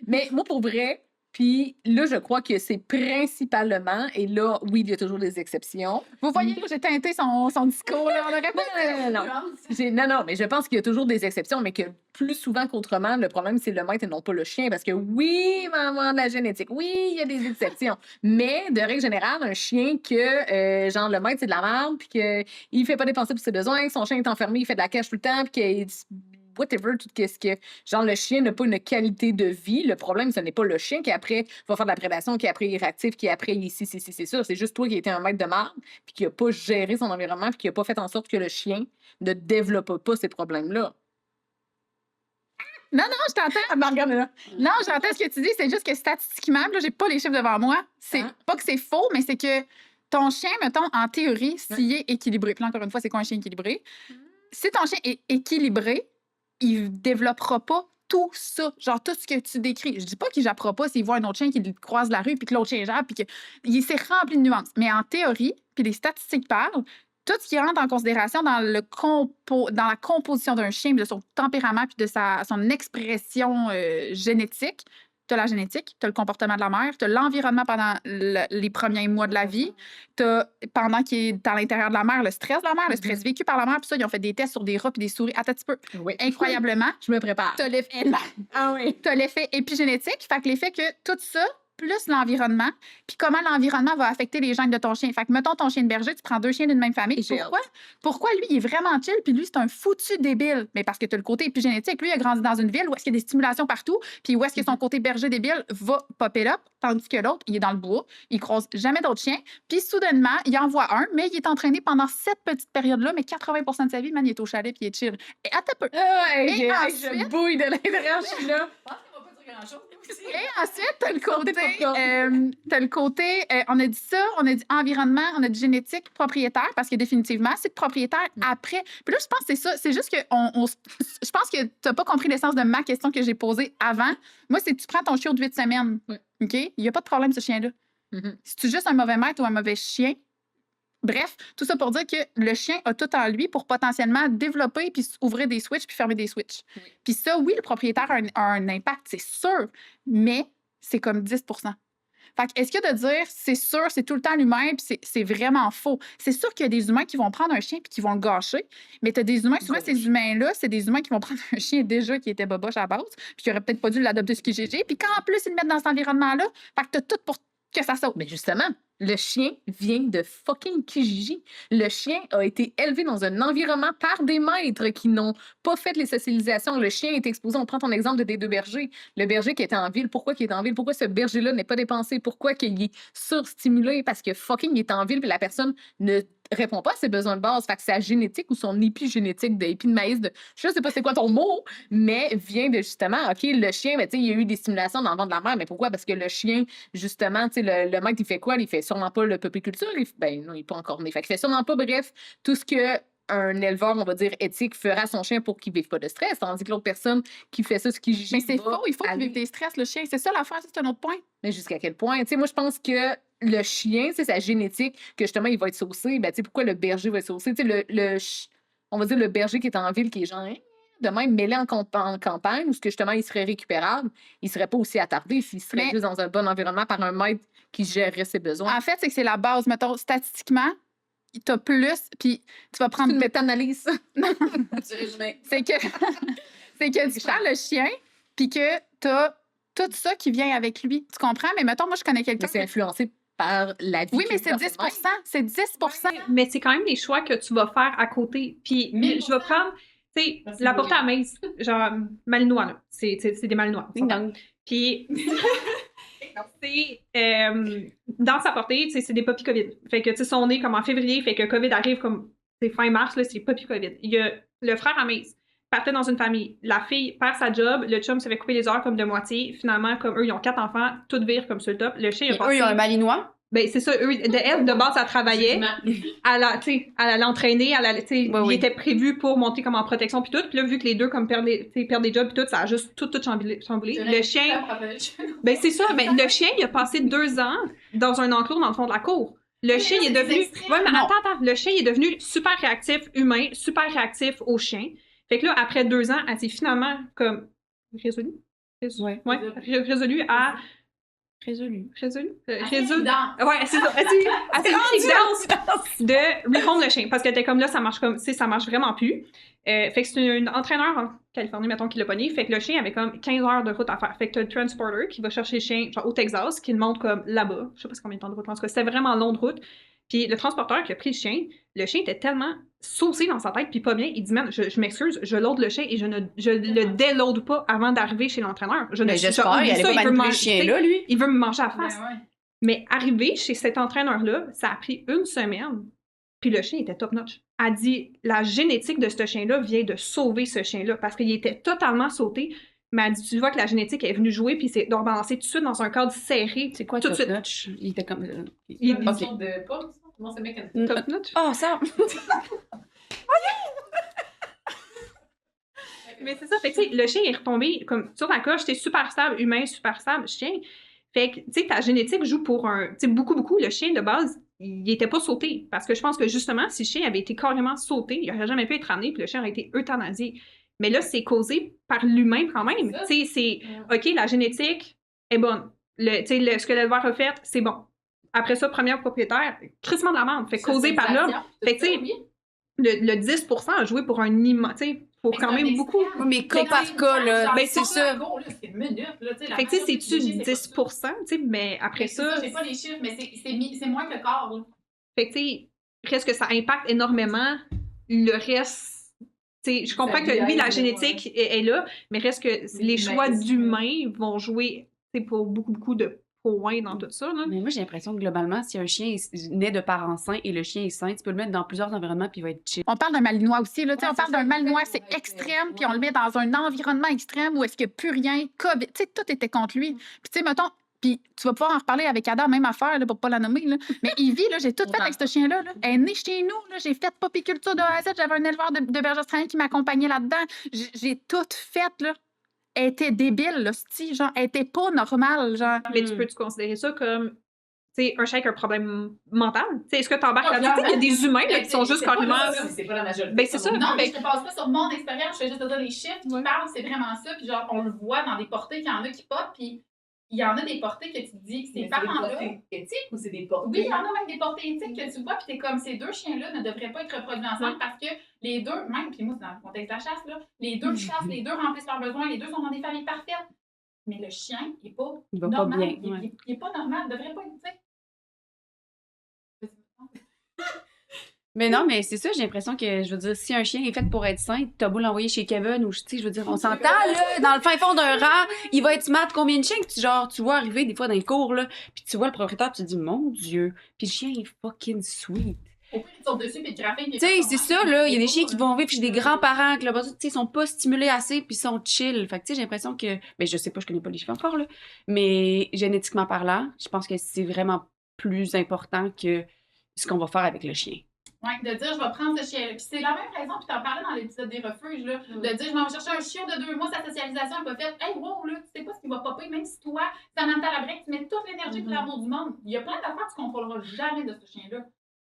Mais moi, pour vrai, puis là, je crois que c'est principalement, et là, oui, il y a toujours des exceptions. Vous voyez, là, j'ai teinté son discours, là. On aurait pas... Non, mais je pense qu'il y a toujours des exceptions, mais que plus souvent qu'autrement, le problème, c'est le maître et non pas le chien. Parce que oui, il va avoir de la génétique. Oui, il y a des exceptions. Mais de règle générale, un chien que, genre, le maître, c'est de la merde, puis qu'il fait pas dépenser pour ses besoins, que son chien est enfermé, il fait de la cache tout le temps, puis qu'il whatever, tout ce que... Genre, le chien n'a pas une qualité de vie. Le problème, ce n'est pas le chien qui, après, va faire de la prédation, qui, après, est réactif, qui, après, est ici, c'est sûr. C'est juste toi qui étais un maître de marde, puis qui n'a pas géré son environnement, puis qui n'a pas fait en sorte que le chien ne développe pas ces problèmes-là. Non, je t'entends. Elle me regarde là. Non, j'entends ce que tu dis. C'est juste que statistiquement, là, j'ai pas les chiffres devant moi. C'est Hein? pas que c'est faux, mais c'est que ton chien, mettons, en théorie, s'il est équilibré, puis là, encore une fois, c'est quoi un chien équilibré? Si ton chien est équilibré, il développera pas tout ça, genre tout ce que tu décris. Je dis pas qu'il jappera pas s'il voit un autre chien qui croise la rue, puis que l'autre chien jappe, puis qu'il s'est rempli de nuances. Mais en théorie, puis les statistiques parlent, tout ce qui rentre en considération dans la composition d'un chien, de son tempérament, puis de son expression génétique, tu as la génétique, tu as le comportement de la mère, tu as l'environnement pendant les premiers mois de la vie, tu as, pendant qu'il est à l'intérieur de la mère, le stress de la mère, le stress vécu par la mère, puis ça, ils ont fait des tests sur des rats puis des souris. Attends un petit peu. Oui. Incroyablement, Je me prépare. tu as l'effet Ah oui. t'as l'effet épigénétique, fait que l'effet que tout ça, plus l'environnement, puis comment l'environnement va affecter les gènes de ton chien. Fait que, mettons, ton chien de berger, tu prends 2 chiens d'une même famille. J'ai Pourquoi lui, il est vraiment chill, puis lui, c'est un foutu débile? Mais parce que tu as le côté épigénétique. Lui, il a grandi dans une ville où est-ce qu'il y a des stimulations partout, puis où est-ce que son côté berger débile va popper up, tandis que l'autre, il est dans le bois, il croise jamais d'autres chiens, puis soudainement, il en voit un, mais il est entraîné pendant cette petite période-là, mais 80% de sa vie, man, il est au chalet, puis il est chill. Et attends un peu. Et ensuite- je bouille de l'intérieur, je suis là. Je pense qu'on va pas dire grand-chose. Et ensuite, t'as le côté, Popcorn. on a dit ça, on a dit environnement, on a dit génétique, propriétaire, parce que définitivement, c'est propriétaire après. Puis là, je pense que c'est ça. C'est juste que je pense que t'as pas compris l'essence de ma question que j'ai posée avant. Moi, c'est que tu prends ton chiot de 8 semaines. Ouais. OK? Il n'y a pas de problème, ce chien-là. Si tu es juste un mauvais maître ou un mauvais chien, bref, tout ça pour dire que le chien a tout en lui pour potentiellement développer puis ouvrir des switches puis fermer des switches. Oui. Puis ça, oui, le propriétaire a un impact, c'est sûr, mais c'est comme 10 Fait que est-ce que de dire c'est sûr, c'est tout le temps l'humain puis c'est vraiment faux? C'est sûr qu'il y a des humains qui vont prendre un chien puis qui vont le gâcher, mais tu as des humains, souvent ces humains-là, c'est des humains qui vont prendre un chien déjà qui était boboche à la base puis qui aurait peut-être pas dû l'adopter ce qui GG, puis qu'en plus ils le mettent dans cet environnement-là, fait que tu as tout pour que ça saute. Mais justement, le chien vient de fucking Kijiji. Le chien a été élevé dans un environnement par des maîtres qui n'ont pas fait les socialisations. Le chien est exposé. On prend ton exemple des 2 bergers. Le berger qui était en ville, pourquoi il est en ville? Pourquoi ce berger-là n'est pas dépensé? Pourquoi qu'il est surstimulé? Parce que fucking il est en ville et la personne ne répond pas à ses besoins de base. Fait que sa génétique ou son épigénétique d'épi de maïs, je sais pas c'est quoi ton mot, mais vient de justement, OK, le chien, ben, il y a eu des stimulations dans le ventre de la mère, mais pourquoi? Parce que le chien, justement, le maître, il fait quoi? Il fait sûrement pas le pupiculture. Ben non, il est pas encore né. Fait qu'il fait sûrement pas, bref, tout ce que un éleveur, on va dire, éthique, fera à son chien pour qu'il vive pas de stress, tandis que l'autre personne qui fait ça, ce qui Mais c'est faux, il faut qu'il vive des stress, le chien. C'est ça l'affaire, c'est un autre point. Mais jusqu'à quel point? Tu sais, moi, je pense que le chien, c'est sa génétique, que justement, il va être saucé. Ben, tu sais, pourquoi le berger va être saucé? Tu sais, on va dire le berger qui est en ville, qui est genre, de même, mêlé en campagne, où ce que justement, il serait récupérable, il serait pas aussi attardé s'il serait Mais- juste dans un bon environnement par un maître qui gérerait ses besoins. En fait, c'est que c'est la base. Mettons, statistiquement, tu as plus, puis tu vas C'est prendre. une méta-analyse. Du résumé. C'est que, c'est que tu prends le chien, puis que tu as tout ça qui vient avec lui. Tu comprends? Mais mettons, moi, je connais quelqu'un. Mais c'est influencé par la vie. Oui, mais qu'il c'est vit dans 10 ses mains. C'est 10 Mais c'est quand même les choix que tu vas faire à côté. Puis je vais prendre, tu sais, Merci, la portée à main, genre malinois, là. C'est des malinois. Ding dong. Puis c'est dans sa portée, tu sais, c'est des puppies COVID. Fait que tu sais, sont nés comme en février, fait que COVID arrive comme c'est fin mars, là, c'est puppies COVID. Il y a le frère Amaze partait dans une famille. La fille perd sa job, le chum se fait couper les heures comme de moitié. Finalement, comme eux, ils ont 4 enfants, tout vire comme sur le top. Le chien, il a Et passé... eux, ils ont un malinois. Ben, c'est ça, eux, elle, de base, elle travaillait. Elle allait l'entraîner, il était prévu pour monter comme en protection puis tout. Puis là, vu que les deux comme perdent des jobs puis tout, ça a juste tout chamboulé. Le chien, ben c'est ça, ben le chien, il a passé 2 ans dans un enclos dans le fond de la cour. Le chien il est devenu, ouais, mais attends, le chien il est devenu super réactif humain, super réactif au chien. Fait que là, après 2 ans, elle s'est finalement comme résolue. Ouais. Résolue à Résolu. Ouais, c'est ça. Elle s'est mis de répondre le chien. Parce que t'es comme là, ça marche vraiment plus. Fait que c'est une entraîneur en Californie, mettons, qui l'a pogné. Fait que le chien avait comme 15 heures de route à faire. Fait que t'as le transporter qui va chercher le chien, genre au Texas, qui le monte comme là-bas. Je sais pas combien de temps de route. En tout cas, c'était vraiment long de route. Puis le transporteur qui a pris le chien était tellement saucé dans sa tête, puis pas bien. Il dit, man, je m'excuse, je load le chien et je le déload pas avant d'arriver chez l'entraîneur. Mais j'espère, il allait pas manipuler le chien là, lui. Il veut me manger à la face. Mais arrivé chez cet entraîneur-là, ça a pris 1 semaine, puis le chien était top-notch. Elle dit, la génétique de ce chien-là vient de sauver ce chien-là, parce qu'il était totalement sauté. Mais elle dit, tu vois que la génétique est venue jouer, puis c'est donc balancé tout de suite dans un cadre serré. C'est quoi tout de top suite? notch? Il était comme. Il- Une Ok. sorte de pas, ça? Comment c'est mécanique? Top notch. Oh, ça! Mais c'est ça, fait que, tu sais, le chien est retombé comme sur la coche, t'es super stable, humain, super stable, chien. Fait que, tu sais, ta génétique joue pour un. Tu sais, beaucoup, le chien de base, il était pas sauté. Parce que je pense que justement, si le chien avait été carrément sauté, il aurait jamais pu être amené, puis le chien aurait été euthanasié. Mais là, c'est causé par l'humain quand même. C'est ça. Tu sais, c'est. OK, la génétique est bonne. Tu sais, ce que l'éleveur a fait, c'est bon. Après ça, premier propriétaire, crissement de la merde. Fait causé par l'homme. Fait que, tu sais, le 10% a joué pour un immense. Tu sais, pour quand même beaucoup. Mais cas par cas, là. Ben, c'est ça. C'est une minute, là, tu sais. Fait que, tu sais, c'est-tu 10%, tu sais, mais après ça. J'ai pas les chiffres, mais c'est moins que le corps, là. Fait que, tu sais, reste que ça impacte énormément le reste. Tu sais, je comprends que oui, la génétique est là, mais reste que les choix d'humains vont jouer, tu sais, pour beaucoup de points dans tout ça, là. Mais moi, j'ai l'impression que globalement, si un chien naît de parents sains et le chien est sain, tu peux le mettre dans plusieurs environnements puis il va être chill. On parle d'un malinois aussi, là. Tu sais, Ouais, on parle c'est ça, d'un malinois, c'est c'est extrême, puis on le met dans un environnement extrême où est-ce qu'il n'y a plus rien, COVID. Tu sais, tout était contre lui. Puis, tu sais, mettons, puis tu vas pouvoir en reparler avec Ada, même affaire, là, pour pas la nommer, là. Mais Ivy, là, j'ai tout fait avec ce chien-là, là. Elle est née chez nous, là. J'ai fait popiculture de A à Z. J'avais un éleveur de berger australien qui m'accompagnait là-dedans. J'ai tout fait, là. Elle était débile, là, c'ti, genre. Elle était pas normale, genre. Mais tu peux-tu considérer ça comme, tu sais, un chien avec un problème mental? Tu sais, est-ce que t'embarques là-dedans? Tu sais, il y a des humains là, qui sont juste carrément. C'est pas la majorité. Ben, c'est ça. Non, mais Fait je te passe pas sur mon expérience, je fais juste te dire les chiffres qui parlent, c'est vraiment ça. Puis genre, on le voit dans des portées qu'il y en a qui pop, puis il y en a des portées que tu te dis que ces parents-là. C'est des portées éthiques ou c'est des portées? Oui, il y en a même des portées éthiques que tu vois, puis t'es comme ces deux chiens-là ne devraient pas être reproduits ensemble parce que les deux, même, puis moi, c'est dans le contexte de la chasse, là, les deux chassent, les deux remplissent leurs besoins, les deux sont dans des familles parfaites. Mais le chien, il est pas Il va normal. pas bien. Il, Ouais. il est pas normal, il devrait pas être, tu sais. Mais non, mais c'est ça, j'ai l'impression que, je veux dire, si un chien est fait pour être sain, t'as beau l'envoyer chez Kevin ou, tu sais, je veux dire, on s'entend, là, dans le fin fond d'un rang, il va être smart. Combien de chiens que tu vois arriver des fois dans les cours, là, puis tu vois le propriétaire, tu te dis, mon Dieu, puis le chien est fucking sweet. Au pire, ils sautent dessus, puis ils graffent. Tu sais, c'est ça, là, il y a des chiens qui vont vivre chez des grands-parents, que là-bas, tu sais, ils sont pas stimulés assez, puis ils sont chill. Fait que, tu sais, j'ai l'impression que, ben, je sais pas, je connais pas les chiens encore, là, mais génétiquement parlant, je pense que c'est vraiment plus important que ce qu'on va faire avec le chien. Oui, de dire, je vais prendre ce chien-là. Puis c'est la même raison, puis t'en parlais dans l'épisode des refuges, là, de dire, je vais en chercher un chiot de 2 mois, sa socialisation n'est pas faite. Hey, wow, là, tu sais pas ce qui va popper, même si toi, c'est en à la brique, tu mets toute l'énergie pour l'amour du monde. Il y a plein d'affaires que tu contrôleras jamais de ce chien-là.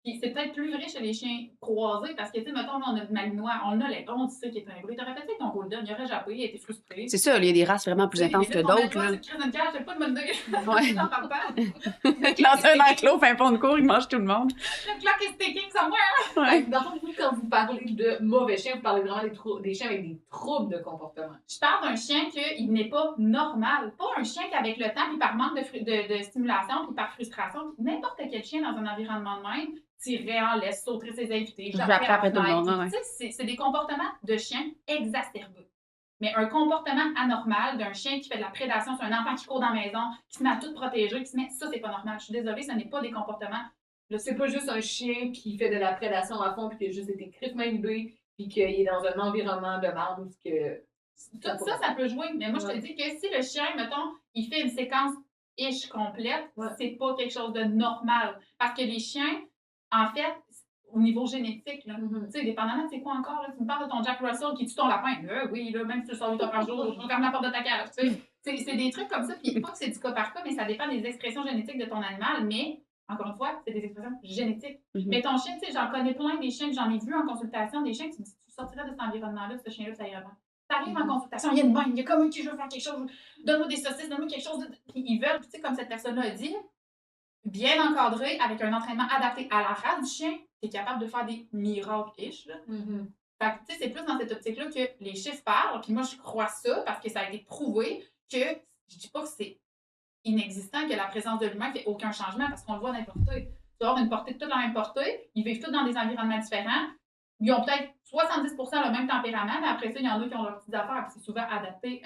Puis c'est peut-être plus vrai chez les chiens croisés, parce que, tu sais, mettons, là, on a du malinois, on a on sait qu'il est un bruit. T'aurais fait ça avec ton golden, il aurait jappé, il a été frustré. C'est ça, il y a des races vraiment plus intenses que d'autres, là. C'est une cage, c'est pas de me le dire. Ouais. J'en parle pas. Dans un enclos, fin fond de cours, il mange tout le monde. Le clock is ticking somewhere. Ouais. Dans le fond, vous, quand vous parlez de mauvais chiens, vous parlez vraiment des chiens avec des troubles de comportement. Je parle d'un chien qui n'est pas normal. Pas un chien qui, avec le temps, puis par manque de stimulation, puis par frustration, n'importe quel chien dans un environnement de même, tirerait en laisse, sauterait ses invités, J'apprends après tout le monde, ouais. Tu sais, c'est des comportements de chiens exacerbés. Mais un comportement anormal d'un chien qui fait de la prédation sur un enfant qui court dans la maison, qui se met à tout protéger, qui se met... Ça, c'est pas normal. Je suis désolée, ce n'est pas des comportements. Là, c'est pas juste un chien qui fait de la prédation à fond puis qui a juste été crissement inhibé puis qu'il est dans un environnement de merde où Tout ça, ça peut jouer. Mais moi, je te dis que si le chien, mettons, il fait une séquence ish complète, c'est pas quelque chose de normal. Parce que les chiens, en fait, au niveau génétique, là, tu sais, dépendamment de c'est quoi encore, là, tu me parles de ton Jack Russell qui tue ton lapin. Oui, là, même si tu le sors 8 heures par jour, tu fermes la porte de ta cage. Tu sais. C'est des trucs comme ça. Puis pas que c'est du cas par cas, mais ça dépend des expressions génétiques de ton animal. Mais, encore une fois, c'est des expressions génétiques. Mais ton chien, tu sais, j'en connais plein des chiens que j'en ai vus en consultation, des chiens que tu me dis, tu sortirais de cet environnement-là, ce chien-là, ça irait bien. T'arrives en consultation, il y a une bonne, il y a comme un qui veut faire quelque chose, donne-moi des saucisses, donne-moi quelque chose. Puis ils veulent, tu sais, comme cette personne-là a dit, bien encadré, avec un entraînement adapté à la race du chien, t'es capable de faire des miracles-ish. Fait que, tu sais, c'est plus dans cette optique-là que les chiffres parlent. Puis moi, je crois ça parce que ça a été prouvé que, je dis pas que c'est inexistant, que la présence de l'humain fait aucun changement parce qu'on le voit dans les portées. Tu vas avoir une portée de toute la même portée, ils vivent tous dans des environnements différents. Ils ont peut-être 70% le même tempérament, mais après ça, il y en a qui ont leurs petites affaires, puis c'est souvent adapté.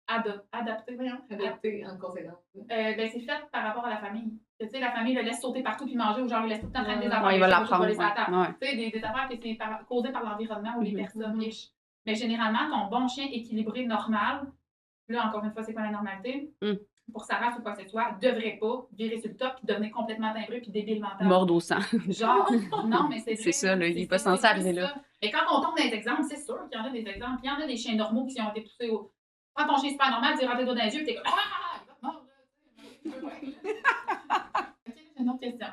Adapté en conséquence. Ben, c'est fait par rapport à la famille. Tu sais, la famille le laisse sauter partout puis manger, ou genre, il laisse tout le temps traîner des affaires. Ouais, il va l'apprendre. Tu Ouais. sais, des affaires que c'est causé par l'environnement ou les personnes riches. Mais généralement, ton bon chien équilibré, normal, là, encore une fois, c'est quoi la normalité? Mm. Pour sa race ou quoi que ce soit, devrait pas virer sur le top puis devenir complètement timbré puis débile mental. Mordre au sang. Genre, non, mais c'est C'est ça, là, il est pas censé c'est arriver juste là. ça. Et quand on tombe dans les exemples, c'est sûr qu'il y en a des exemples. Il y en a des chiens normaux qui ont été poussés au. Quand ton chien est super normal, tu rentres les doigts dans les yeux et t'es comme ah! Il va te mordre, là. Ok, j'ai une autre question.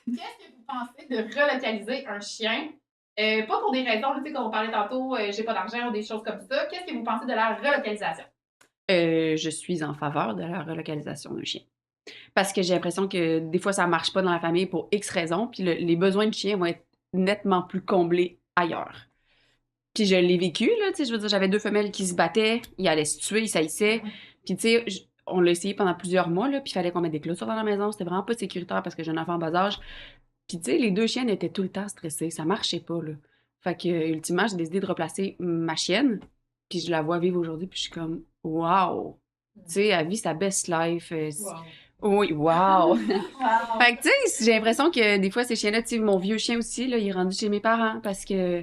Qu'est-ce que vous pensez de relocaliser un chien? Pas pour des raisons, tu sais, comme on parlait tantôt, j'ai pas d'argent ou des choses comme ça. Qu'est-ce que vous pensez de la relocalisation? Je suis en faveur de la relocalisation d'un chien. Parce que j'ai l'impression que des fois, ça marche pas dans la famille pour X raisons, puis les besoins de chien vont être nettement plus comblés ailleurs. Puis je l'ai vécu, là, tu sais, je veux dire, j'avais 2 femelles qui se battaient, ils allaient se tuer, ils saillissaient. Puis tu sais, on l'a essayé pendant plusieurs mois, là, puis il fallait qu'on mette des clôtures dans la maison, c'était vraiment pas sécuritaire parce que j'ai un enfant en bas âge. Puis tu sais, les 2 chiennes étaient tout le temps stressées, ça marchait pas, là. Fait que, ultimement, j'ai décidé de replacer ma chienne, puis je la vois vivre aujourd'hui, puis je suis comme, wow! Tu sais, elle vit sa best life. Oui, wow! Fait que, tu sais, j'ai l'impression que des fois, ces chiens-là, tu sais, mon vieux chien aussi, là, il est rendu chez mes parents parce que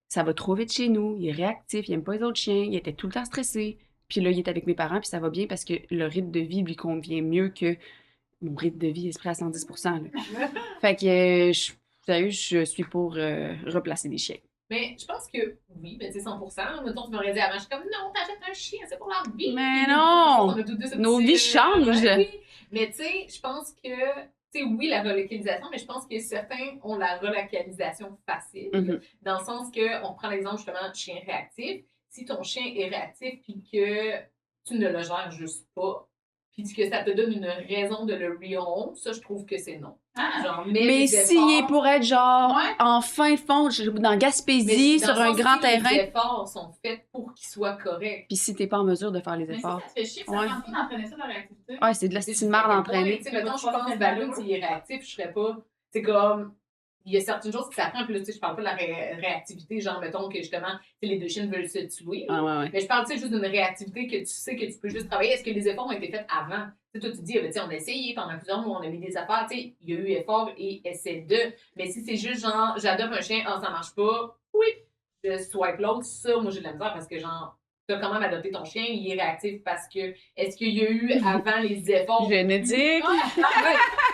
ça va trop vite chez nous, il est réactif, il aime pas les autres chiens, il était tout le temps stressé. Puis là, il est avec mes parents, puis ça va bien parce que le rythme de vie lui convient mieux que mon rythme de vie est prêt à 110%. Là. Fait que, sérieux, je suis pour replacer des chiens. Mais je pense que oui, ben, tu sais, 100%. Mettons, tu m'aurais dit avant, je suis comme, non, t'achètes un chien, c'est pour la vie. Mais Puis, non! on a tous deux ce Nos petit, vies changent. ben oui. Mais tu sais, je pense que, tu sais, oui, la relocalisation, mais je pense que certains ont la relocalisation facile. Mhm. Dans le sens que, on prend l'exemple justement de chien réactif. Si ton chien est réactif puis que tu ne le gères juste pas, puis que ça te donne une raison de le rehome, ça, je trouve que c'est non. Ah. Genre, Mais s'il est pour être genre Ouais. en fin fond, dans Gaspésie, sur un grand Les terrain, efforts sont faits pour qu'il soit correct. puis si t'es pas en mesure de faire les Mais si efforts. ça te fait chier, ça Ouais. tente pas d'entraîner ça dans la réactivité. Ouais, c'est de la style marde d'entraîner. Tu sais, mettons, je pense que Balloon, s'il est réactif, je serais pas. C'est comme. Il y a certaines choses qui s'apprennent, puis là, tu sais, je parle pas de la réactivité, genre, mettons que justement, tu sais, les 2 chiens veulent se tuer. Ouais. Mais je parle, tu sais, juste d'une réactivité que tu sais que tu peux juste travailler. Est-ce que les efforts ont été faits avant? Tu sais, toi, tu dis, ah, ben, tu sais, on a essayé pendant plusieurs mois, on a mis des affaires, tu sais, il y a eu effort et essai de. Mais si c'est juste genre, j'adopte un chien, ah, ça marche pas, oui, je swipe l'autre, ça, moi, j'ai de la misère parce que, genre, t'as quand même adopté ton chien, il est réactif parce que, est-ce qu'il y a eu avant les efforts? Génétique.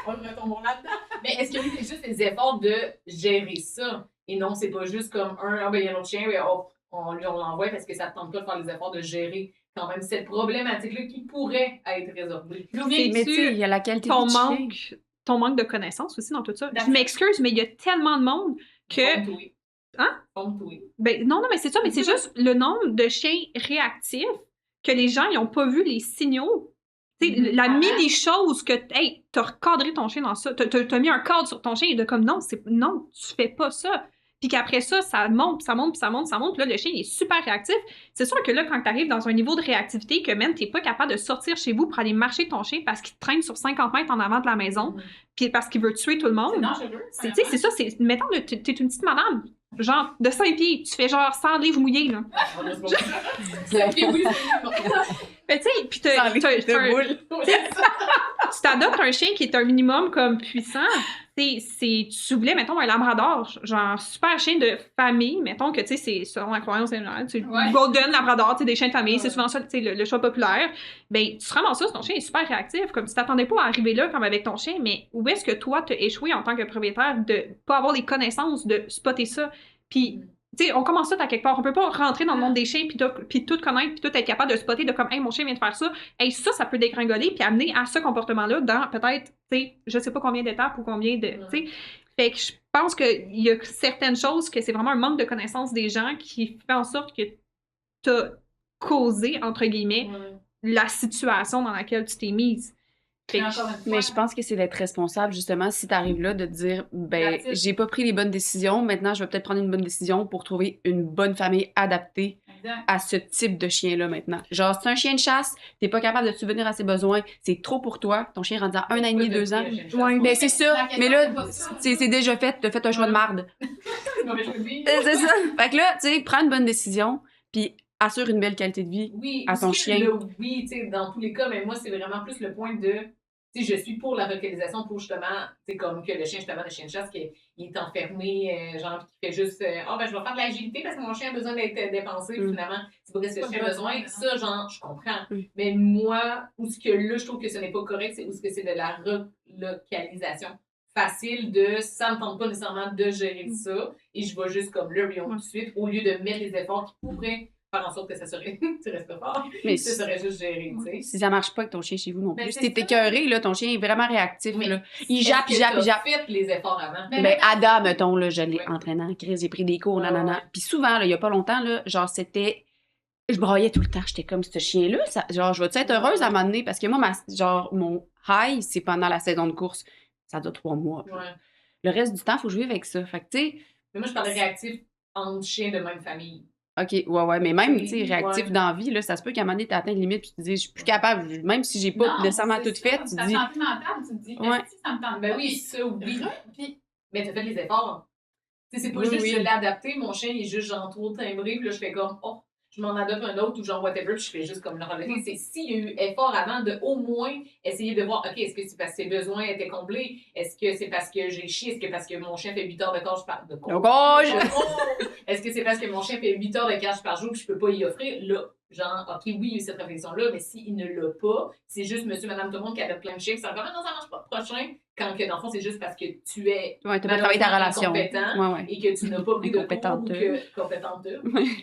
On retombe là-dedans. Mais est-ce qu'il y a eu juste les efforts de gérer ça? Et non, c'est pas juste comme ah ben il y a un autre chien, ben, on l'envoie parce que ça ne tente pas de faire les efforts de gérer quand même cette problématique-là qui pourrait être résorbée. Mais tu sais, il y a la qualité du ton manque de connaissances aussi dans tout ça. D'accord. Je m'excuse, mais il y a tellement de monde que... Hein? Ben, non, mais c'est ça, mais c'est juste le nombre de chiens réactifs que les gens n'ont pas vu les signaux. La mini-chose que, hey, t'as recadré ton chien dans ça, t'as mis un cadre sur ton chien et de comme, non, tu fais pas ça. Puis qu'après ça, ça monte, puis là, le chien, il est super réactif. C'est sûr que là, quand t'arrives dans un niveau de réactivité que même t'es pas capable de sortir chez vous pour aller marcher ton chien parce qu'il te traîne sur 50 mètres en avant de la maison, puis parce qu'il veut tuer tout le monde. C'est dangereux. C'est ça, mettons, t'es une petite madame, genre, de 5 pieds, tu fais genre 100 livres mouillés, là. Mais tu sais, puis tu t'adoptes un chien qui est un minimum comme puissant. Tu voulais, mettons, un labrador, genre super chien de famille, mettons que, tu sais, c'est selon la croyance générale, Golden Labrador, tu sais, des chiens de famille, c'est souvent ça, tu sais, le choix populaire. Ben, tu te ramasses ça, ton chien est super réactif, comme tu t'attendais pas à arriver là, comme avec ton chien, mais où est-ce que toi, t'as échoué en tant que propriétaire de pas avoir les connaissances de spotter ça? Puis, tu sais, on commence ça à quelque part. On peut pas rentrer dans le monde des chiens puis tout connaître puis tout être capable de spotter de comme, hey, mon chien vient de faire ça. Hey, ça peut dégringoler puis amener à ce comportement-là dans peut-être, tu sais, je sais pas combien d'étapes ou combien de, tu sais. Fait que je pense qu'il y a certaines choses que c'est vraiment un manque de connaissance des gens qui fait en sorte que t'as causé, entre guillemets, la situation dans laquelle tu t'es mise. Mais je pense que c'est d'être responsable, justement, si t'arrives là, de te dire, ben, j'ai pas pris les bonnes décisions, maintenant, je vais peut-être prendre une bonne décision pour trouver une bonne famille adaptée à ce type de chien-là, maintenant. Genre, c'est un chien de chasse, t'es pas capable de subvenir à ses besoins, c'est trop pour toi, ton chien est rendu à 1 an et demi, 2 ans. Ouais, ben, c'est ça, mais là, c'est déjà fait, t'as fait un choix de marde. C'est ça. Fait que là, tu sais, prends une bonne décision, puis assure une belle qualité de vie à ton chien. Oui, tu sais, dans tous les cas, mais moi, c'est vraiment plus le point de, tu sais, je suis pour la relocalisation pour justement, tu sais, comme que le chien, justement, le chien de chasse qui il est enfermé, genre, qui fait juste oh, ben, je vais faire de l'agilité parce que mon chien a besoin d'être dépensé. Puis finalement, c'est pas ce que le chien a besoin. Ça, genre, je comprends. Mais moi, où ce que là, je trouve que ce n'est pas correct, c'est où ce que c'est de la relocalisation facile de ça me tente pas nécessairement de gérer ça et je vais juste comme le reon tout de suite au lieu de mettre les efforts qui pourraient faire en sorte que ça serait tu restes pas fort Mais ça serait juste géré tu sais. Si ça marche pas avec ton chien chez vous non Ben, plus, si c'est t'es ça. écœuré, là, ton chien est vraiment réactif. Mais Là. Il jappe, il jappe, il jappe. Faites les efforts avant. Ben, Ada, mettons, là, je l'ai Ouais. entraîné en crise, j'ai pris des cours, Ouais, nanana. ouais. Puis souvent, là, il y a pas longtemps, là, genre, c'était... Je broyais tout le temps. J'étais comme, ce chien-là, ça... genre, je vais-tu être heureuse à un moment donné? Parce que moi, genre, mon high, c'est pendant la saison de course. Ça dure 3 mois. Ouais. Le reste du temps, il faut jouer avec ça. Fait que, tu sais... Mais moi je parlais réactif entre chiens de même famille. OK, ouais, mais même, tu sais, Ouais. réactif dans la vie, là, ça se peut qu'à un moment donné, t'atteins une limite, puis tu te dis, je suis plus capable, même si j'ai pas nécessairement tout fait, tu te Ta dis... santé mentale, tu te dis, Ouais. est-ce que ça me tente Ben pas? oui, ça oui. Puis, Mais t'as fait les efforts. Tu sais, c'est pas Oui, juste oui. je l'ai adapté, mon chien il est juste genre trop timbré, puis là je fais comme oh, je m'en adopte un autre ou genre whatever, puis je fais juste comme le relever. C'est s'il y a eu effort avant de au moins essayer de voir, OK, est-ce que c'est parce que ses besoins étaient comblés? Est-ce que c'est parce que j'ai chié? Est-ce que parce que mon chien fait 8 heures de cage par de Donc, oh, Est-ce que c'est parce que mon chien fait 8 heures de cage par jour que je peux pas y offrir? Là, genre, OK, oui, il y a eu cette réflexion-là, mais s'il ne l'a pas, c'est juste monsieur, madame, tout le monde qui adopte plein de chiens, puis ça va comme, non, ça marche pas prochain, quand que dans le fond, c'est juste parce que tu es Ouais, t'as pas travaillé ta relation. incompétent Ouais. et que tu n'as pas pris de cours ou Incompétente. que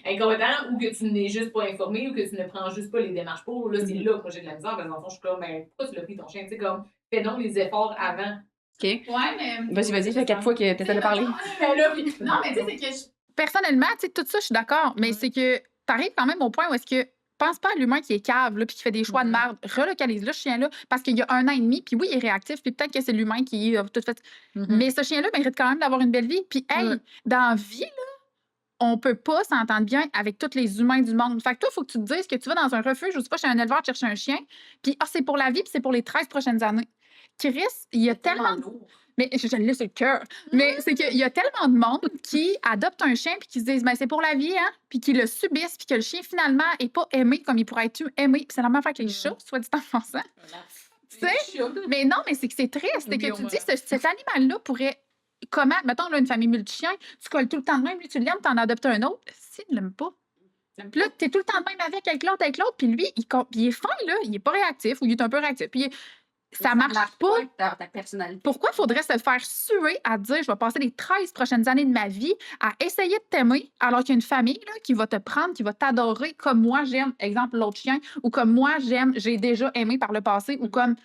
incompétent ou que tu n'es juste pas informé ou que tu ne prends juste pas les démarches pour. Là, c'est là que moi j'ai de la misère parce que dans le fond, je suis comme, ben, pourquoi tu l'as pris ton chien? Tu sais, comme, fais donc les efforts avant. OK. ouais, mais. Vas-y, ça fait 4 fois que t'essaies de parler. Ben là, puis- Non, mais tu sais, c'est que Personnellement, tu sais, tout ça, je suis d'accord, mais Ouais. c'est que t'arrives quand même au point où est-ce que pense pas à l'humain qui est cave, là, puis qui fait des choix de merde. Relocalise-le, ce chien-là, parce qu'il y a 1 an et demi, puis oui, il est réactif, puis peut-être que c'est l'humain qui a tout fait. Mais ce chien-là mérite quand même d'avoir une belle vie. Puis, hey, Ouais. dans la vie, là, on peut pas s'entendre bien avec tous les humains du monde. Fait que toi, il faut que tu te dises que tu vas dans un refuge, je sais pas, chez un éleveur chercher un chien, puis c'est pour la vie, puis c'est pour les 13 prochaines années. Chris, il y a tellement... lourd. Mais je l'ai sur le cœur. Mais c'est qu'il y a tellement de monde qui adopte un chien puis qui se disent ben c'est pour la vie, hein, puis qui le subissent puis que le chien finalement est pas aimé comme il pourrait être aimé. Puis c'est la même affaire avec les chats, soit dit en passant. Tu sais? Mais non, mais c'est que c'est triste. C'est que tu te dis cet animal-là pourrait comment mettons là une famille multi-chiens, tu colles tout le temps de même, lui tu l'aimes, t'en adoptes un autre. S'il ne l'aime pas. Puis là, t'es tout le temps de même avec l'autre, puis lui, il est fin, là, il est pas réactif ou il est un peu réactif. Puis ça marche pas. avec ta personnalité. Pourquoi faudrait se faire suer à dire je vais passer les 13 prochaines années de ma vie à essayer de t'aimer alors qu'il y a une famille là, qui va te prendre, qui va t'adorer comme moi j'aime, exemple l'autre chien, ou comme moi j'aime, j'ai déjà aimé par le passé, ou comme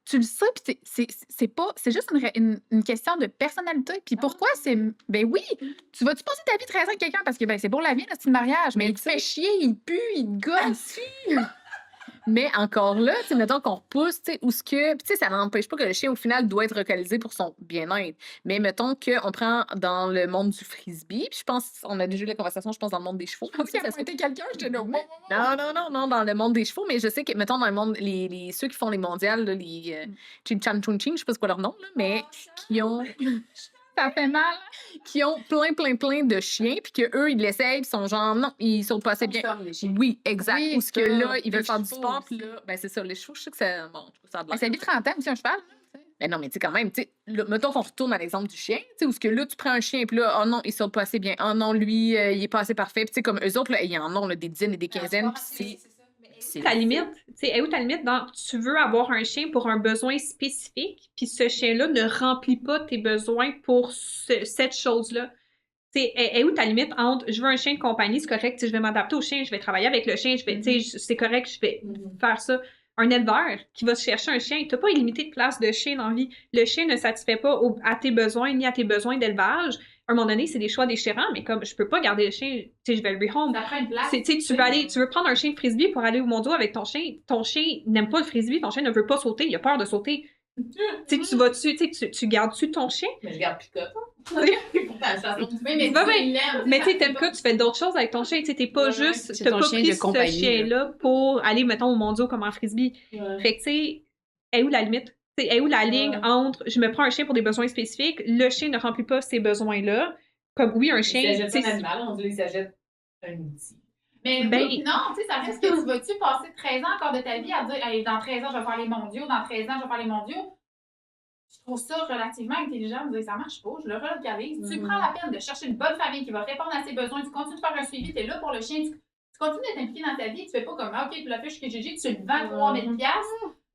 tu le sais, puis c'est juste une question de personnalité. Puis pourquoi c'est. Ben oui, tu vas-tu passer ta vie 13 ans avec quelqu'un parce que ben, c'est pour la vie, là, c'est le mariage, mais il te fait chier, il pue, il te gosse. Mais encore là, tu sais, mettons qu'on repousse, tu sais, où ce que. Puis, tu sais, ça n'empêche pas que le chien, au final, doit être localisé pour son bien-être. Mais mettons qu'on prend dans le monde du frisbee, puis je pense, on a déjà eu la conversation, je pense, dans le monde des chevaux. parce qu'il a pointé quelqu'un, j'étais là. Non, dans le monde des chevaux, mais je sais que, mettons, dans le monde, ceux qui font les mondiales, là, les Chim Cham Chun Ching, je sais pas c'est quoi leur nom, là, mais qui ont. Ça fait mal. Qui ont plein de chiens, puis qu'eux, ils l'essayent, puis ils sont genre, non, ils sont pas assez bien. Oui, exact. Oui, Ou ce que ça. là, ils veulent Les faire du chevaux sport, puis là, ben c'est ça, les chevaux, je sais que ça. Bon, ça a de l'air. Ça vit 30 ans aussi, un cheval. Mais non, mais tu sais, quand même, tu sais, mettons qu'on retourne à l'exemple du chien, tu sais, où ce que là, tu prends un chien, puis là, oh non, il saute pas assez bien. Oh non, lui, il est pas assez parfait. Puis tu sais, comme eux autres, là, ils en ont là, des dizaines et des quinzaines, puis c'est. Ta limite, tu sais, est où ta limite dans tu veux avoir un chien pour un besoin spécifique, puis ce chien-là ne remplit pas tes besoins pour cette chose-là. Tu sais, est où ta limite entre je veux un chien de compagnie, c'est correct, tu sais, je vais m'adapter au chien, je vais travailler avec le chien, je vais, tu sais, c'est correct, je vais faire ça. Un éleveur qui va se chercher un chien, tu n'as pas illimité de place de chien dans la vie. Le chien ne satisfait pas à tes besoins ni à tes besoins d'élevage. À un moment donné, c'est des choix déchirants, mais comme je peux pas garder le chien, tu sais, je vais le rehome. Ça prend une place. Tu sais, tu veux prendre un chien de frisbee pour aller au mondiaux avec ton chien. Ton chien n'aime pas le frisbee, ton chien ne veut pas sauter, il a peur de sauter. Tu sais, tu gardes-tu ton chien? Mais je garde Picotte. Mais tu sais, tel cas, tu fais d'autres choses avec ton chien. Tu sais, t'es pas juste, c'est t'as ton pas chien pris de compagnie, ce chien-là pour aller, mettons, au mondiaux comme en frisbee. Ouais. Fait que, tu sais, est où la limite? Tu sais, est où la ligne entre je me prends un chien pour des besoins spécifiques, le chien ne remplit pas ces besoins-là? Comme, oui, un chien. Il s'agit tu sais, pas d'un animal, on dit qu'il s'agit d'un outil. Mais Ben- non, tu sais, ça reste que tu vas-tu passer 13 ans encore de ta vie à dire hey, dans 13 ans, je vais faire les mondiaux, dans 13 ans, je vais faire les mondiaux. je trouve ça relativement intelligent de dire ça marche pas, je le relocalise. Tu prends la peine de chercher une bonne famille qui va répondre à ses besoins, tu continues de faire un suivi, tu es là pour le chien, tu continues d'être impliqué dans ta vie, tu fais pas comme OK, tu l'as fait chez Gigi, tu le vends 3000$.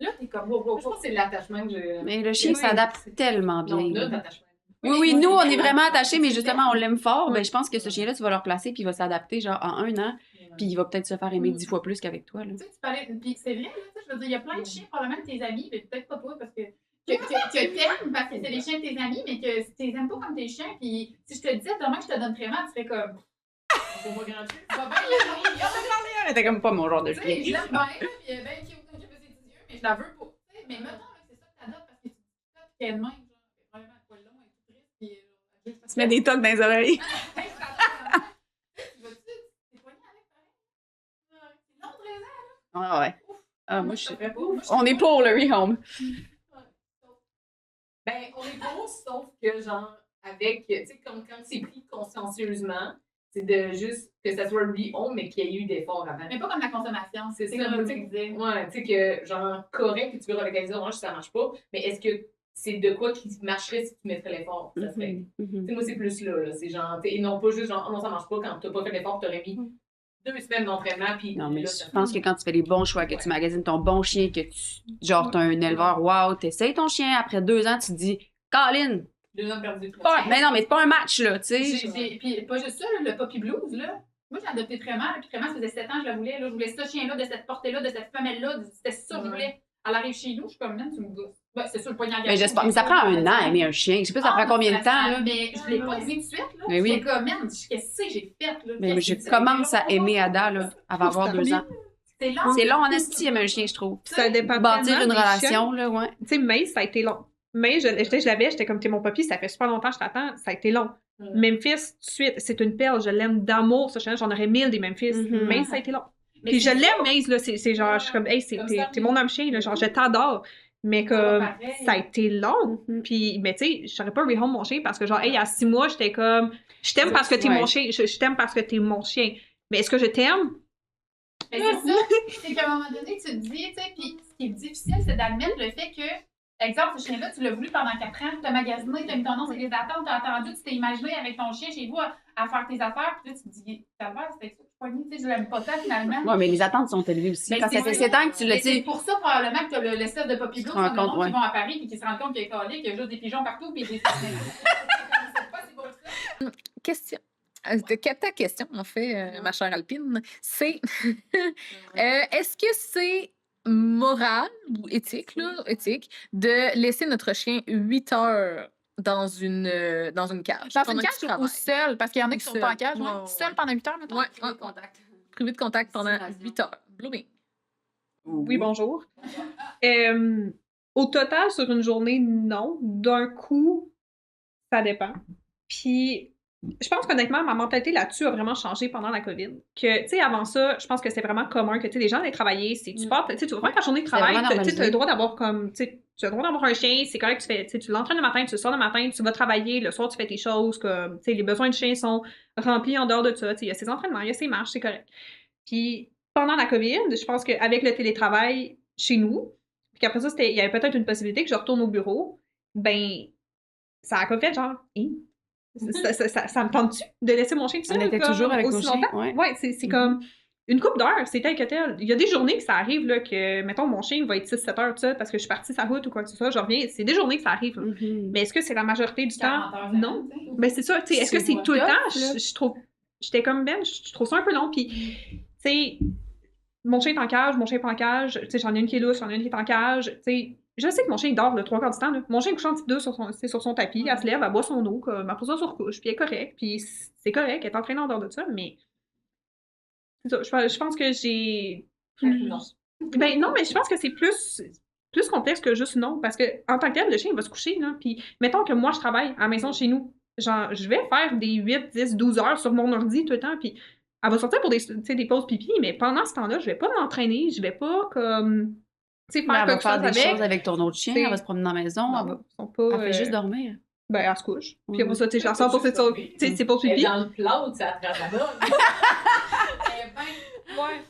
Là, t'es comme wow. Je pense que c'est l'attachement que j'ai. Mais le chien s'adapte tellement bien. Non, notre attachement. Oui, nous, on est vraiment attachés, mais justement, on l'aime fort. Ben, je pense que ce chien-là, tu vas le replacer, puis il va s'adapter, genre, en 1 an, puis il va peut-être se faire aimer 10 fois plus qu'avec toi, là. Tu sais, tu parlais, puis c'est vrai, là, tu sais, je veux dire, il y a plein de chiens, probablement tes amis, mais peut-être pas toi, parce que t'aimes, parce que c'est les chiens de tes amis, mais que tu les aimes pas comme tes chiens, puis si je te disais demain que je te donne vraiment, tu serais comme. C'est pas gratuit. Tu vas bien, il y a Mais t'es comme pas mon genre de Tu sais, chien. je l'aime bien, là, puis elle est bien cute, comme j'ai fait ses yeux, mais je la veux pas. Tu sais, mais mettons, là, c'est ça que t'adoptes, parce que tu dis ça, puis qu'elle même, genre, elle est vraiment à poil long, elle est tout triste, puis Tu mets des tocs dans les oreilles. Ah ouais. Ah, moi, on est pour le rehome. Ben, on est pour, sauf que, genre, avec, tu sais, quand c'est pris consciencieusement, c'est de juste que ça soit rehome, mais qu'il y ait eu d'efforts avant. Mais pas comme la consommation, C'est ça, comme tu tu sais. disais. Ouais, tu sais que, genre, correct que tu veux relocaliser orange si ça marche pas, mais est-ce que c'est de quoi qui marcherait si tu mettrais l'effort? Ça serait. Tu sais, moi, c'est plus là. C'est genre, et non pas juste genre, oh non, ça marche pas quand t'as pas fait l'effort, t'aurais mis 2 semaines d'entraînement, puis. Non, mais là, je pense que quand tu fais les bons choix, que tu magasines ton bon chien, que tu. Genre, t'as un éleveur, wow, t'essayes ton chien, après 2 ans, tu te dis, Colin! 2 ans perdu. Mais non, mais c'est pas un match, là, tu sais. Puis pas juste ça, là, le Puppy Blues, là. Moi, j'ai adopté Tréma, puis Tréma, ça faisait 7 ans, je la voulais. Là, je voulais ce chien-là, de cette portée-là, de cette femelle-là. C'était ça que je voulais. Elle arrive chez nous, je suis comme, man, tu me gosses. Ben, c'est sûr, le poignard Mais j'espère. Mais ça prend 1 an à aimer un chien. Je sais pas, ça prend combien de temps, là? Mais je l'ai pas aimé tout de suite, là. Mais oui. J'étais comme, man, qu'est-ce que j'ai fait, là? Mais je commence à aimer Ada, là, avant d'avoir 2 ans. C'est long. C'est long en esti aimer un chien, je trouve. Ça dépend Bâtir tellement une des chiens. relation, là, ouais. Tu sais, Mace, ça a été long. Mace, je l'avais, j'étais comme, t'es mon papy, ça fait super longtemps que je t'attends, ça a été long. Memphis, tout de suite, c'est une perle, je l'aime d'amour, ce chien, j'en aurais 1000 des Memphis. Mace, ça a été long. Puis je l'aime, Mace, là, c'est genre, je suis comme, hey, t'es mon homme chien, là, genre, je t'adore. Mais comme, ça a été long. Puis, mais tu sais, je saurais pas rehome mon chien parce que, genre, hey, à 6 mois, j'étais comme, je t'aime parce que t'es mon chien, je t'aime parce que t'es mon chien. Mais est-ce que je t'aime? Mais c'est ça, c'est qu'à un moment donné, tu te dis, tu sais, puis ce qui est difficile, c'est d'admettre le fait que, exemple, ce chien-là, tu l'as voulu pendant 4 ans, tu as magasiné, tu as mis ton nom sur les attentes, tu as attendu, tu t'es imaginé avec ton chien chez vous à faire tes affaires, puis là, tu te dis, t'as l'air, c'était ça, tu sais, je l'aime pas tant finalement. Ouais, mais les attentes sont élevées aussi. Mais Quand ça fait 7 ans que tu l'as Mais c'est dit. pour ça, probablement, que tu as l'espèce de Puppy Blues, te rends comme le compte, monde ouais. qui vont à Paris, puis qui se rendent compte qu'il y a juste des pigeons partout, puis des. Question. Ta question, en fait, ma chère Alpine, c'est est-ce que c'est moral ou éthique, de laisser notre chien 8 heures dans une cage? Dans une pendant cage qu'il ou travaille? seul? Parce qu'il y en a qui sont Seul. pas en cage, Ouais, ouais. ouais. Seul pendant 8 heures, maintenant? Ouais, Privé de contact. privé de contact pendant Stimulation. 8 heures. Blooming. Oui, bonjour. Au total, sur une journée, non. D'un coup, ça dépend. Puis, je pense qu'honnêtement, ma mentalité là-dessus a vraiment changé pendant la COVID. Que, tu sais, avant ça, je pense que c'est vraiment commun que, tu sais, les gens allaient travailler, tu pars, tu sais, tu vas faire ta journée de travail, vraiment tu as normalisé. le droit d'avoir comme, tu sais, tu as le droit d'avoir un chien, c'est correct, tu l'entraînes le matin, tu le sors le matin, tu vas travailler, le soir, tu fais tes choses, comme, tu sais, les besoins du chien sont remplis en dehors de ça, tu sais, il y a ses entraînements, il y a ses marches, c'est correct. Puis, pendant la COVID, je pense qu'avec le télétravail chez nous, puis qu'après ça, il y avait peut-être une possibilité que je retourne au bureau, ben, ça a comme fait genre, ça me tente-tu de laisser mon chien tout seul? On était comme, toujours avec aussi nos chiens, longtemps? ouais. Ouais, c'est comme une couple d'heures, c'est tel que tel. Il y a des journées que ça arrive, là, que, mettons, mon chien va être 6-7 heures tout seul parce que je suis partie sa route ou quoi que ce soit, je reviens, c'est des journées que ça arrive. Là. Mais est-ce que c'est la majorité du temps? 40 heures, Non. Ben, c'est ça, tu sais, est-ce que c'est tout le temps? Je trouve, j'étais comme Ben, je trouve ça un peu long, puis, tu sais, mon chien est en cage, mon chien est pas en cage, tu sais, j'en ai une qui est lousse, j'en ai une qui est en cage, tu sais, je sais que mon chien il dort le 3 quarts du temps, là. Mon chien couche en petit deux sur son tapis, elle se lève, elle boit son eau, comme, elle pose ça sur couche, puis elle est correcte, puis c'est correct, elle est entraînée en dehors de ça, mais c'est ça, je pense que j'ai Non. Ben non, mais je pense que c'est plus complexe que juste non, parce que en tant que tel, le chien il va se coucher, là, puis mettons que moi je travaille à la maison chez nous, genre, je vais faire des 8, 10, 12 heures sur mon ordi tout le temps, puis elle va sortir pour des pauses pipi, mais pendant ce temps-là, je vais pas m'entraîner, je vais pas comme, tu sais, Mais faire elle va quelque faire chose des avec. choses avec ton autre chien, C'est- elle va se promener dans la maison, Non, elle va... ils sont pas, Elle fait juste dormir. Ben, elle se couche. Puis Mhm. après ça, tu sais, je la sors pour ses pauses Elle est pipi. dans le plâtre, ça attrape la bonne. Ouais.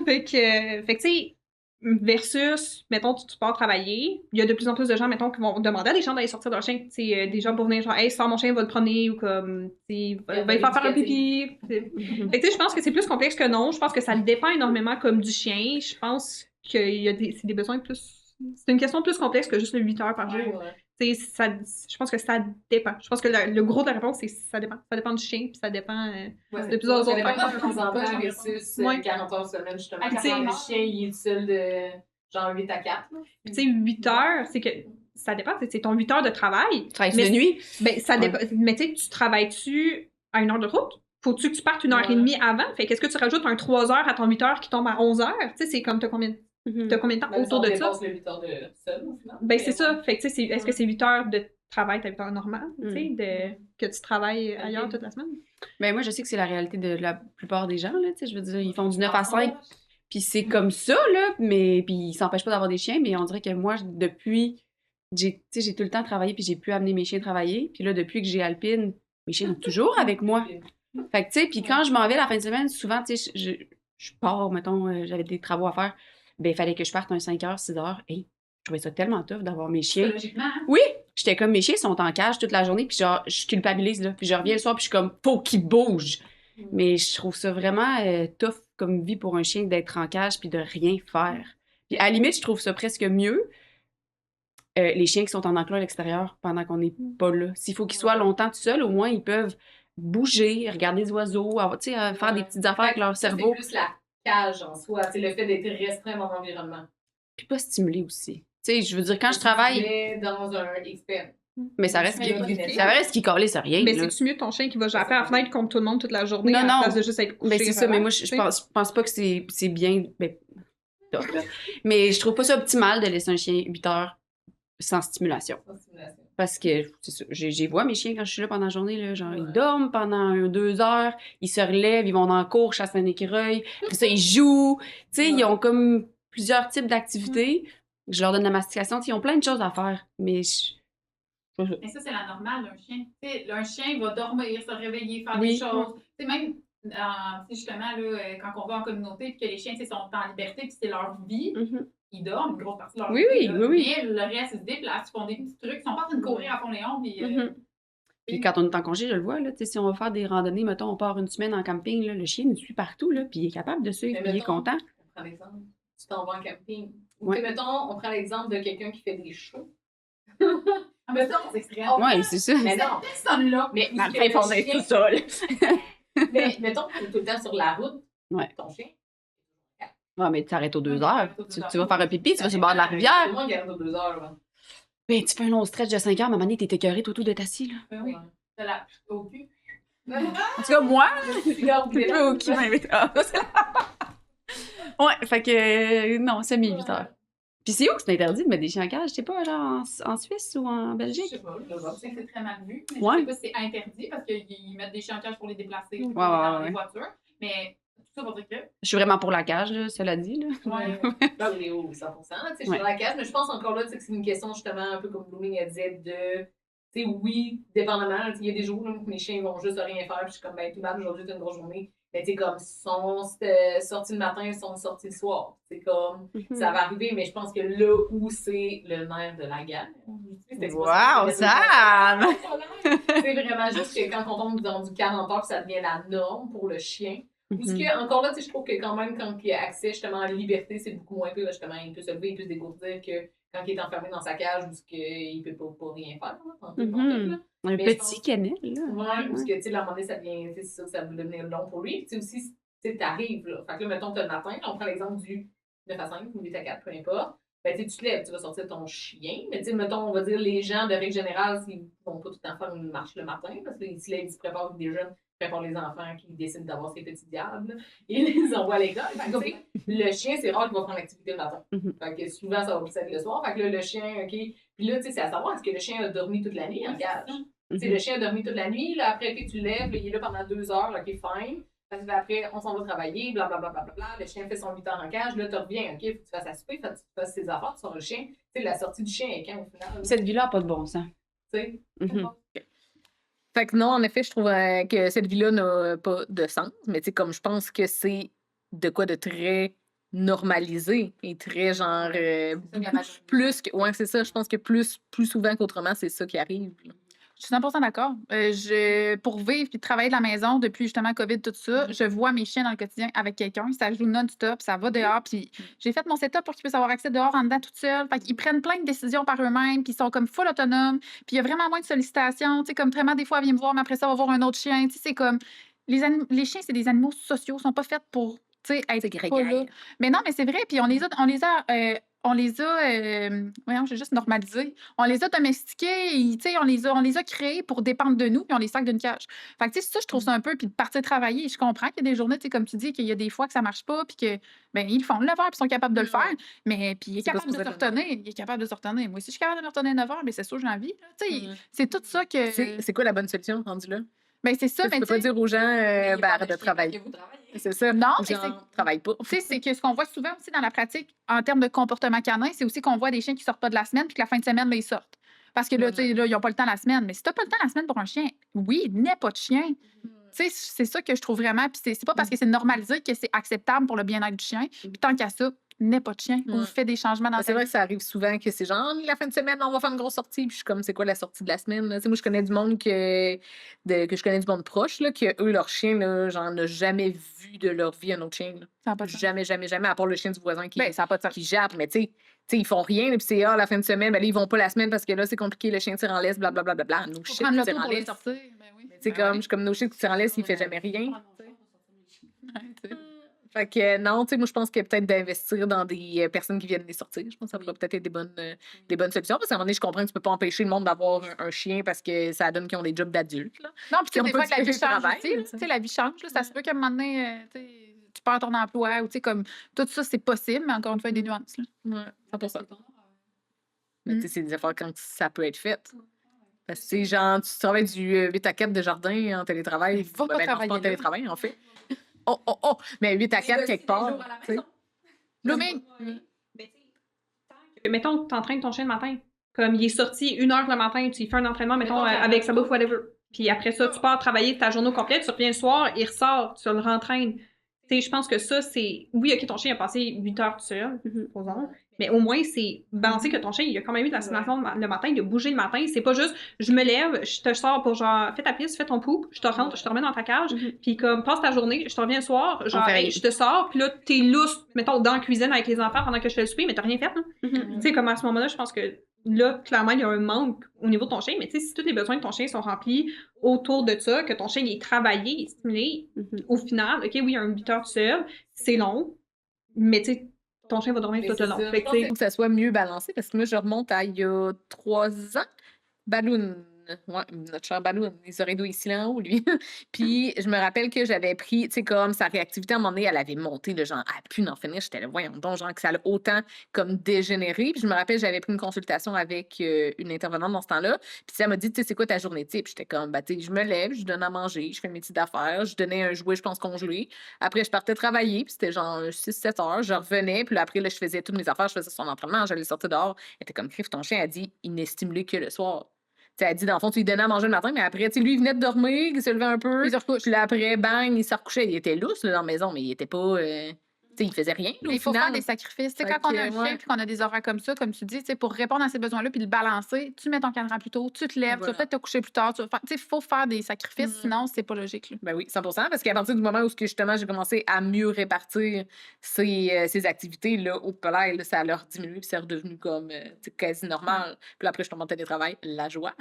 Fait que tu sais, Versus, mettons, tu pars travailler, il y a de plus en plus de gens, mettons, qui vont demander à des gens d'aller sortir leur chien, tu sais, des gens pour venir, genre, hey, sors mon chien, va le promener, ou comme, tu sais, va y faire un pipi. Fait que, tu sais, je pense que c'est plus complexe que non. Je pense que ça dépend énormément, comme du chien. Je pense qu'il y a c'est des besoins plus. C'est une question plus complexe que juste le 8 heures par jour. Tu sais, je pense que ça dépend. Je pense que le gros de la réponse, c'est ça dépend. Ça dépend du chien, puis ça dépend de plusieurs autres facteurs. Ça dépend de temps versus 40 heures semaine, justement. Ah, Quand le chien, il est seul de genre 8 à 4. Puis, tu sais, 8 heures, c'est que ça dépend. C'est ton 8 heures de travail. Travailles-tu de nuit? Ben, ça dépend. Mais tu sais, tu travailles-tu à 1 heure de route? Faut-tu que tu partes 1h30 avant? Fait qu'est-ce que tu rajoutes un 3 heures à ton 8 heures qui tombe à 11 heures? Tu sais, c'est comme t'as combien de temps autour de ça? Le 8 heures de seul, au final. Ben, c'est ça. Fait que, tu sais, est-ce que c'est 8 heures de travail, ta 8 heures normale, tu sais, que tu travailles ailleurs toute la semaine? Ben, moi, je sais que c'est la réalité de la plupart des gens, là, tu sais, je veux dire, ils font du 9 à 5, puis c'est comme ça, là, mais, puis ils s'empêchent pas d'avoir des chiens, mais on dirait que moi, depuis, j'ai tout le temps travaillé, puis j'ai pu amener mes chiens travailler, puis là, depuis que j'ai Alpine, mes chiens sont toujours avec moi. Fait que, tu sais, puis quand je m'en vais la fin de semaine, souvent, tu sais, je pars, mettons, j'avais des travaux à faire, ben, il fallait que je parte un 5 heures, 6 heures, et je trouvais ça tellement tough d'avoir mes chiens. Logiquement, hein? Oui! J'étais comme, mes chiens sont en cage toute la journée, puis genre, je culpabilise, là. Puis je reviens le soir, puis je suis comme, faut qu'ils bougent! Mais je trouve ça vraiment tough comme vie pour un chien d'être en cage, puis de rien faire. Puis à la limite, je trouve ça presque mieux, les chiens qui sont en enclos à l'extérieur pendant qu'on n'est pas là. S'il faut qu'ils soient longtemps tout seuls, au moins, ils peuvent bouger, regarder les oiseaux, tu sais, faire des petites affaires avec leur cerveau. C'est plus la cage en soi, c'est le fait d'être restreint à mon environnement. Puis pas stimuler aussi. Tu sais, je veux dire, quand je travaille... Mais dans un expert. Mais ça reste qu'il calisse à rien. Mais là. c'est-tu mieux ton chien qui va japper à la fenêtre contre tout le monde toute la journée Non, à non. la place de juste être couché? Ben, c'est ça, mais moi, je pense pas que c'est bien. Ben, top, là. Mais je trouve pas ça optimal de laisser un chien 8 heures sans stimulation. Parce que, c'est ça, j'y vois mes chiens quand je suis là pendant la journée, là, genre, ils dorment pendant 2 heures, ils se relèvent, ils vont dans le cours, chassent un écureuil, après ça, ils jouent. Tu sais, ils ont comme plusieurs types d'activités. Je leur donne de la mastication, tu sais, ils ont plein de choses à faire. Mais Mais ça, c'est la normale d'un chien. Tu sais, un chien va dormir, se réveiller, faire Oui. des choses. Tu sais, même, tu sais, justement, là, quand on va en communauté, puis que les chiens, tu sais, sont en liberté, puis c'est leur vie, ils dorment une grosse partie de leur Oui, vie. oui, là. oui. Mais le reste, ils se déplacent, ils font des petits trucs, ils sont pas en train de courir à fond les ondes. Puis, Puis quand on est en congé, je le vois, là, tu sais, si on va faire des randonnées, mettons, on part une semaine en camping, là, le chien nous suit partout, là, puis il est capable de suivre, puis il est content. On prend l'exemple. Tu t'en vas en camping. Ouais. Tu sais, mettons, on prend l'exemple de quelqu'un qui fait des shows. mettons, c'est extrême. Ouais, c'est ça. Mais non. Personne-là. Mais Dans le fin fond d'être tout seul. Mais mettons, tu es tout le temps sur la route. Ouais. Ton chien. Ouais, mais tu t'arrêtes aux 2 heures. Tu vas faire un pipi, tu vas sur le bord de la rivière. Tout le monde garde aux 2 heures. Là. Ben, tu fais un long stretch de 5 heures, à un moment donné, t'es écœuré, tout d'être assis, là. Ben oui. C'est la au cul. En tout cas, moi, Regarde, au qui m'invite. Ouais, fait que, non, c'est mes 8 heures. Puis c'est où que c'est interdit de mettre des chiens en cage? Je sais pas, genre en Suisse ou en Je Belgique? sais pas, je sais que c'est très mal vu. Mais Ouais. je sais pas si c'est interdit parce qu'ils mettent des chiens en cage pour les déplacer ouais. les voitures. Mais tout ça pour dire que. Je suis vraiment pour la cage, là, cela dit, là. Ouais. Là, on est au 100%. Tu sais, je suis dans la cage, mais je pense encore là tu sais, que c'est une question justement un peu comme Blooming elle disait de. Tu sais, oui, dépendamment. Il y a des jours là, où les chiens vont juste rien faire. Puis je suis comme, ben, tout mal, aujourd'hui, c'est une grosse journée. Mais tu sais, comme, sont sortis le matin, ils sont sortis le soir. C'est comme, ça va arriver, mais je pense que là où c'est le nerf de la guerre. Wow, Sam! C'est vraiment juste que quand on tombe dans du 40 heures, ça devient la norme pour le chien. Parce que, encore là, tu sais, je trouve que quand même, quand il a accès justement à la liberté, c'est beaucoup moins pire. Là, justement, il peut se lever, il peut se dégourdir que quand il est enfermé dans sa cage ou qu'il ne peut pas rien faire. Là, Un petit canel, là. Ouais, parce que, tu sais, à un moment donné, ça devient, c'est ça, ça va devenir long pour lui. Puis, tu sais, aussi, tu sais, t'arrives, là. Fait que là, mettons, t'as le matin, on prend l'exemple du 9 à 5 ou 8 à 4, peu importe. Ben, tu te lèves, tu vas sortir ton chien. Mais, tu sais, mettons, on va dire, les gens, de règle générale, ils vont pas tout le temps faire une marche le matin, parce qu'ils se lèvent, ils se préparent avec des jeunes, préparent les enfants qui décident d'avoir ces petits diables, là, et les envoient à l'école. Fait que, tu sais, le chien, c'est rare qu'il va prendre l'activité le matin. Fait que souvent, ça va plus être le soir. Fait que là, le chien, OK. Puis là, tu sais, c'est à savoir, est-ce que le chien a dormi toute la nuit en cage? Tu sais, le chien a dormi toute la nuit, là, après, que tu le lèves, là, il est là pendant 2 heures, OK, fine. Parce que après, on s'en va travailler, blablabla, le chien fait son 8 heures en cage, là, tu reviens, OK, faut que tu fasses à souper, faut que tu fasses ses affaires, tu sors le chien. Tu sais, la sortie du chien est quand, au final? Là? Cette vie-là n'a pas de bon sens. Tu sais? Fait que non, en effet, je trouve que cette vie-là n'a pas de sens. Mais tu sais, comme je pense que c'est de quoi de très normalisé et très genre plus que ouais, c'est ça, je pense que plus souvent qu'autrement, c'est ça qui arrive. Là. Je suis 100% d'accord. Pour vivre et travailler de la maison depuis justement COVID, tout ça, je vois mes chiens dans le quotidien avec quelqu'un. Ça joue non-stop, ça va dehors. Puis j'ai fait mon setup pour qu'ils puissent avoir accès dehors en dedans toute seule. Fait qu'ils prennent plein de décisions par eux-mêmes, puis ils sont comme full autonomes. Puis il y a vraiment moins de sollicitations. Tu sais, comme vraiment, des fois, elle vient me voir, mais après ça, on va voir un autre chien. Tu sais, c'est comme. Les chiens, c'est des animaux sociaux, ils sont pas faits pour, tu sais, être pas là. Mais non, mais c'est vrai. Puis voyons, j'ai juste normalisé. On les a domestiqués, tu sais, on les a créés pour dépendre de nous, puis on les sac d'une cage. Fait que, tu sais, ça, je trouve ça un peu, puis de partir travailler. Je comprends qu'il y a des journées, tu sais, comme tu dis, qu'il y a des fois que ça marche pas, puis que, ben, ils le font 9 heures, puis ils sont capables de le faire. Mais, puis, il est capable de se retenir. Il est capable de se retenir. Moi aussi, je suis capable de me retenir 9 heures, mais c'est sûr, j'ai envie. Tu sais, c'est tout ça que. C'est quoi la bonne solution rendu là? Ben, c'est ça, Tu peux pas dire aux gens arrête de travailler. C'est ça. Non, mais travaille pas. Tu sais, c'est que ce qu'on voit souvent aussi dans la pratique, en termes de comportement canin, c'est aussi qu'on voit des chiens qui sortent pas de la semaine, puis que la fin de semaine, là, ils sortent. Parce que là, tu sais, là, ils n'ont pas le temps la semaine. Mais si tu n'as pas le temps la semaine pour un chien, oui, n'aie pas de chien. Tu sais, c'est ça que je trouve vraiment. Puis c'est pas parce que c'est normalisé que c'est acceptable pour le bien-être du chien. Puis tant qu'à ça, n'aie pas de chien ou fais des changements dans C'est vrai que ça arrive souvent que c'est genre, la fin de semaine, on va faire une grosse sortie. Puis je suis comme, c'est quoi la sortie de la semaine? Là? Moi, je connais du monde que je connais du monde proche, là, que eux, leur chien, là, genre, n'a jamais vu de leur vie un autre chien. Là. Ça n'a pas de sens. Jamais, jamais, jamais, à part le chien du voisin qui, Ben, ça n'a pas de sens. qui jappe. Mais tu sais, ils font rien. Puis c'est, la fin de semaine, ben là, ils vont pas la semaine parce que là, c'est compliqué, le chien tire en laisse, blablabla. Nous, Faut shit, prendre le tire temps en pour les laisse. sortir. Ben oui. C'est comme, je suis comme, nos shit qui tire en laisse, il fait jamais rien. Fait que non, tu sais, moi, je pense que peut-être d'investir dans des personnes qui viennent les sortir, je pense que ça pourrait peut-être être des bonnes solutions. Parce qu'à un moment donné, je comprends que tu peux pas empêcher le monde d'avoir un chien parce que ça donne qu'ils ont des jobs d'adultes. Là. Non, puis tu sais, des fois, que la vie change travail, aussi. Tu sais, la vie change. Là, ça se peut qu'à un moment donné, tu perds ton emploi ou tu sais, comme tout ça, c'est possible, mais encore une fois, il y a des nuances. Là. Ouais, 100%. Mais tu sais, c'est des affaires quand ça peut être fait. Parce que, tu sais, genre, tu travailles du 8 à 4 de jardin en télétravail. Va pas travailler pas en là. télétravail, en fait. Oh! Mais 8 à 4 quelque part. tu sais. Blooming! Mettons, tu entraînes ton chien le matin. Comme il est sorti 1 heure le matin, tu lui fais un entraînement, mettons, avec sa bouffe, whatever. Puis après ça, tu pars travailler ta journée au complet, tu reviens le soir, il ressort, tu le rentraînes. Tu sais, je pense que ça, c'est. Oui, OK, ton chien a passé 8 heures tout seul, supposons. Mais au moins, c'est balancer que ton chien, il a quand même eu de la stimulation le matin, il a bougé le matin. C'est pas juste, je me lève, je te sors pour genre, fais ta piste, fais ton poop, je te rentre, je te remets dans ta cage, puis comme, passe ta journée, je te reviens le soir, genre, hey, je te sors, puis là, t'es lousse, mettons, dans la cuisine avec les enfants pendant que je fais le souper, mais t'as rien fait, là. Tu sais, comme à ce moment-là, je pense que là, clairement, il y a un manque au niveau de ton chien, mais tu sais, si tous les besoins de ton chien sont remplis autour de ça, que ton chien il est travaillé, il est stimulé, au final, OK, oui, il y a un 8 heures tout seul, c'est long, mais tu sais, ton chien va dormir tout le long. Fait que, Il faut que ça soit mieux balancé parce que moi, je remonte à il y a 3 ans. Balloon. Ouais, notre cher Balloon. Les oreilles d'eau ici, là en haut, lui. Puis, je me rappelle que j'avais pris, tu sais, comme sa réactivité, à un moment donné, elle avait monté, là, genre, elle a pu n'en finir. J'étais là, voyons donc, genre, que ça a autant comme dégénéré. Puis, je me rappelle, j'avais pris une consultation avec une intervenante dans ce temps-là. Puis, elle m'a dit, tu sais, c'est quoi ta journée type? J'étais comme, tu sais, je me lève, je donne à manger, je fais mes petites affaires, je donnais un jouet, je pense, congelé. Après, je partais travailler, puis c'était genre 6-7 heures. Je revenais, puis là, après, là, je faisais toutes mes affaires, je faisais son entraînement, j'allais sortir dehors. Elle était comme, Criff, ton chien a dit, il n'est stimulé que le soir. T'sais, elle dit, dans le fond, tu lui donnais à manger le matin, mais après, lui, il venait de dormir, il se levait un peu. Il se recouche. Puis là, après, bang, il se recouchait. Il était lousse là, dans la maison, mais il était pas. Il faisait rien. Là, il faut faire des sacrifices. Quand on a un chien et qu'on a des horaires comme ça, comme tu dis, pour répondre à ces besoins-là puis le balancer, tu mets ton cadran plus tôt, tu te lèves, tu vas peut-être te coucher plus tard. Il faut faire des sacrifices, sinon, c'est pas logique. Là. Ben oui, 100%. Parce qu'à partir du moment où justement j'ai commencé à mieux répartir ces activités, là, au palais, là, ça a leur diminué puis c'est redevenu comme quasi normal. Puis là, après, je tombe en télétravail, la joie.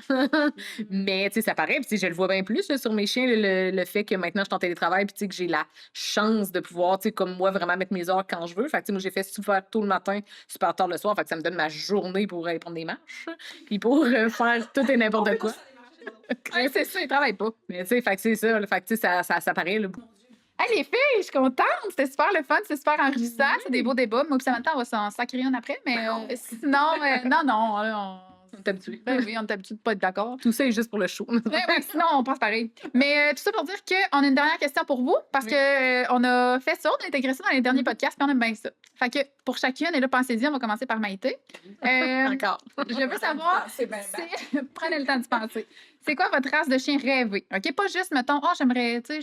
Mais ça paraît, puis je le vois bien plus là, sur mes chiens, le fait que maintenant je suis en télétravail puis que j'ai la chance de pouvoir, comme moi, vraiment mettre mes heures quand je veux. Fait que, moi, j'ai fait super tôt le matin, super tard le soir. Fait que ça me donne ma journée pour aller prendre des marches. Puis pour faire tout et n'importe quoi. C'est ça, ils travaillent pas. Mais tu sais, fait que c'est ça. Fait que ça paraît. Là. Hey, les filles, je suis contente. C'était super le fun, c'était super enrichissant. C'est des beaux débats. Moi, puis Samantha, on va s'en sacrer une après. Mais sinon, non. On est habitué. Ben oui, on est habitué de pas être d'accord. Tout ça est juste pour le show. Ben oui, sinon, on pense pareil. Mais tout ça pour dire qu'on a une dernière question pour vous, parce Oui. que on a fait ça, on a intégré ça dans les derniers podcasts, puis on aime bien ça. Fait que pour chacune, et là, pensez-y, on va commencer par Maïté. Encore. Je veux savoir, prenez le temps d'y penser. C'est quoi votre race de chien rêvé? OK? Pas juste, mettons, j'aimerais ça,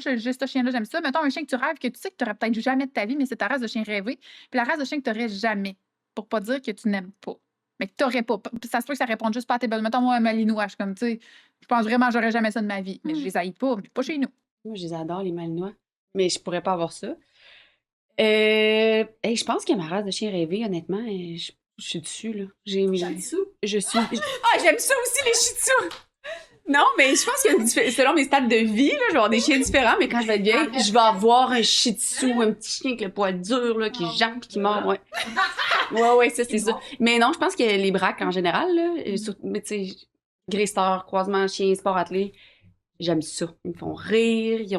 j'ai juste ce chien-là, j'aime ça. Mettons un chien que tu rêves, que tu sais que tu n'aurais peut-être jamais de ta vie, mais c'est ta race de chien rêvé. Puis la race de chien que tu n'aurais jamais, pour pas dire que tu n'aimes pas. Mais que tu n'aurais pas. Ça se peut que ça réponde juste pas à tes besoins. Mettons, moi, un malinois, je suis comme, tu sais, je pense vraiment que j'aurais jamais ça de ma vie. Mais je les haïs pas, mais pas chez nous. Moi, je les adore, les malinois. Mais je pourrais pas avoir ça. Je pense que ma race de chien rêvé, honnêtement, je suis dessus, là. Je suis... Ah, j'aime ça aussi, les shih tzus! Non, mais je pense que selon mes stades de vie, là, je vais avoir des chiens différents, mais quand je vais être vieille, je vais avoir un shih tzu, un petit chien avec le poil dur, là, qui jappe et qui mord, ouais. Ouais, ça, c'est ça. Mais non, je pense que les braques, en général, là, mais tu sais, Greystar, croisement, chien, sport attelé, j'aime ça. Ils me font rire, ils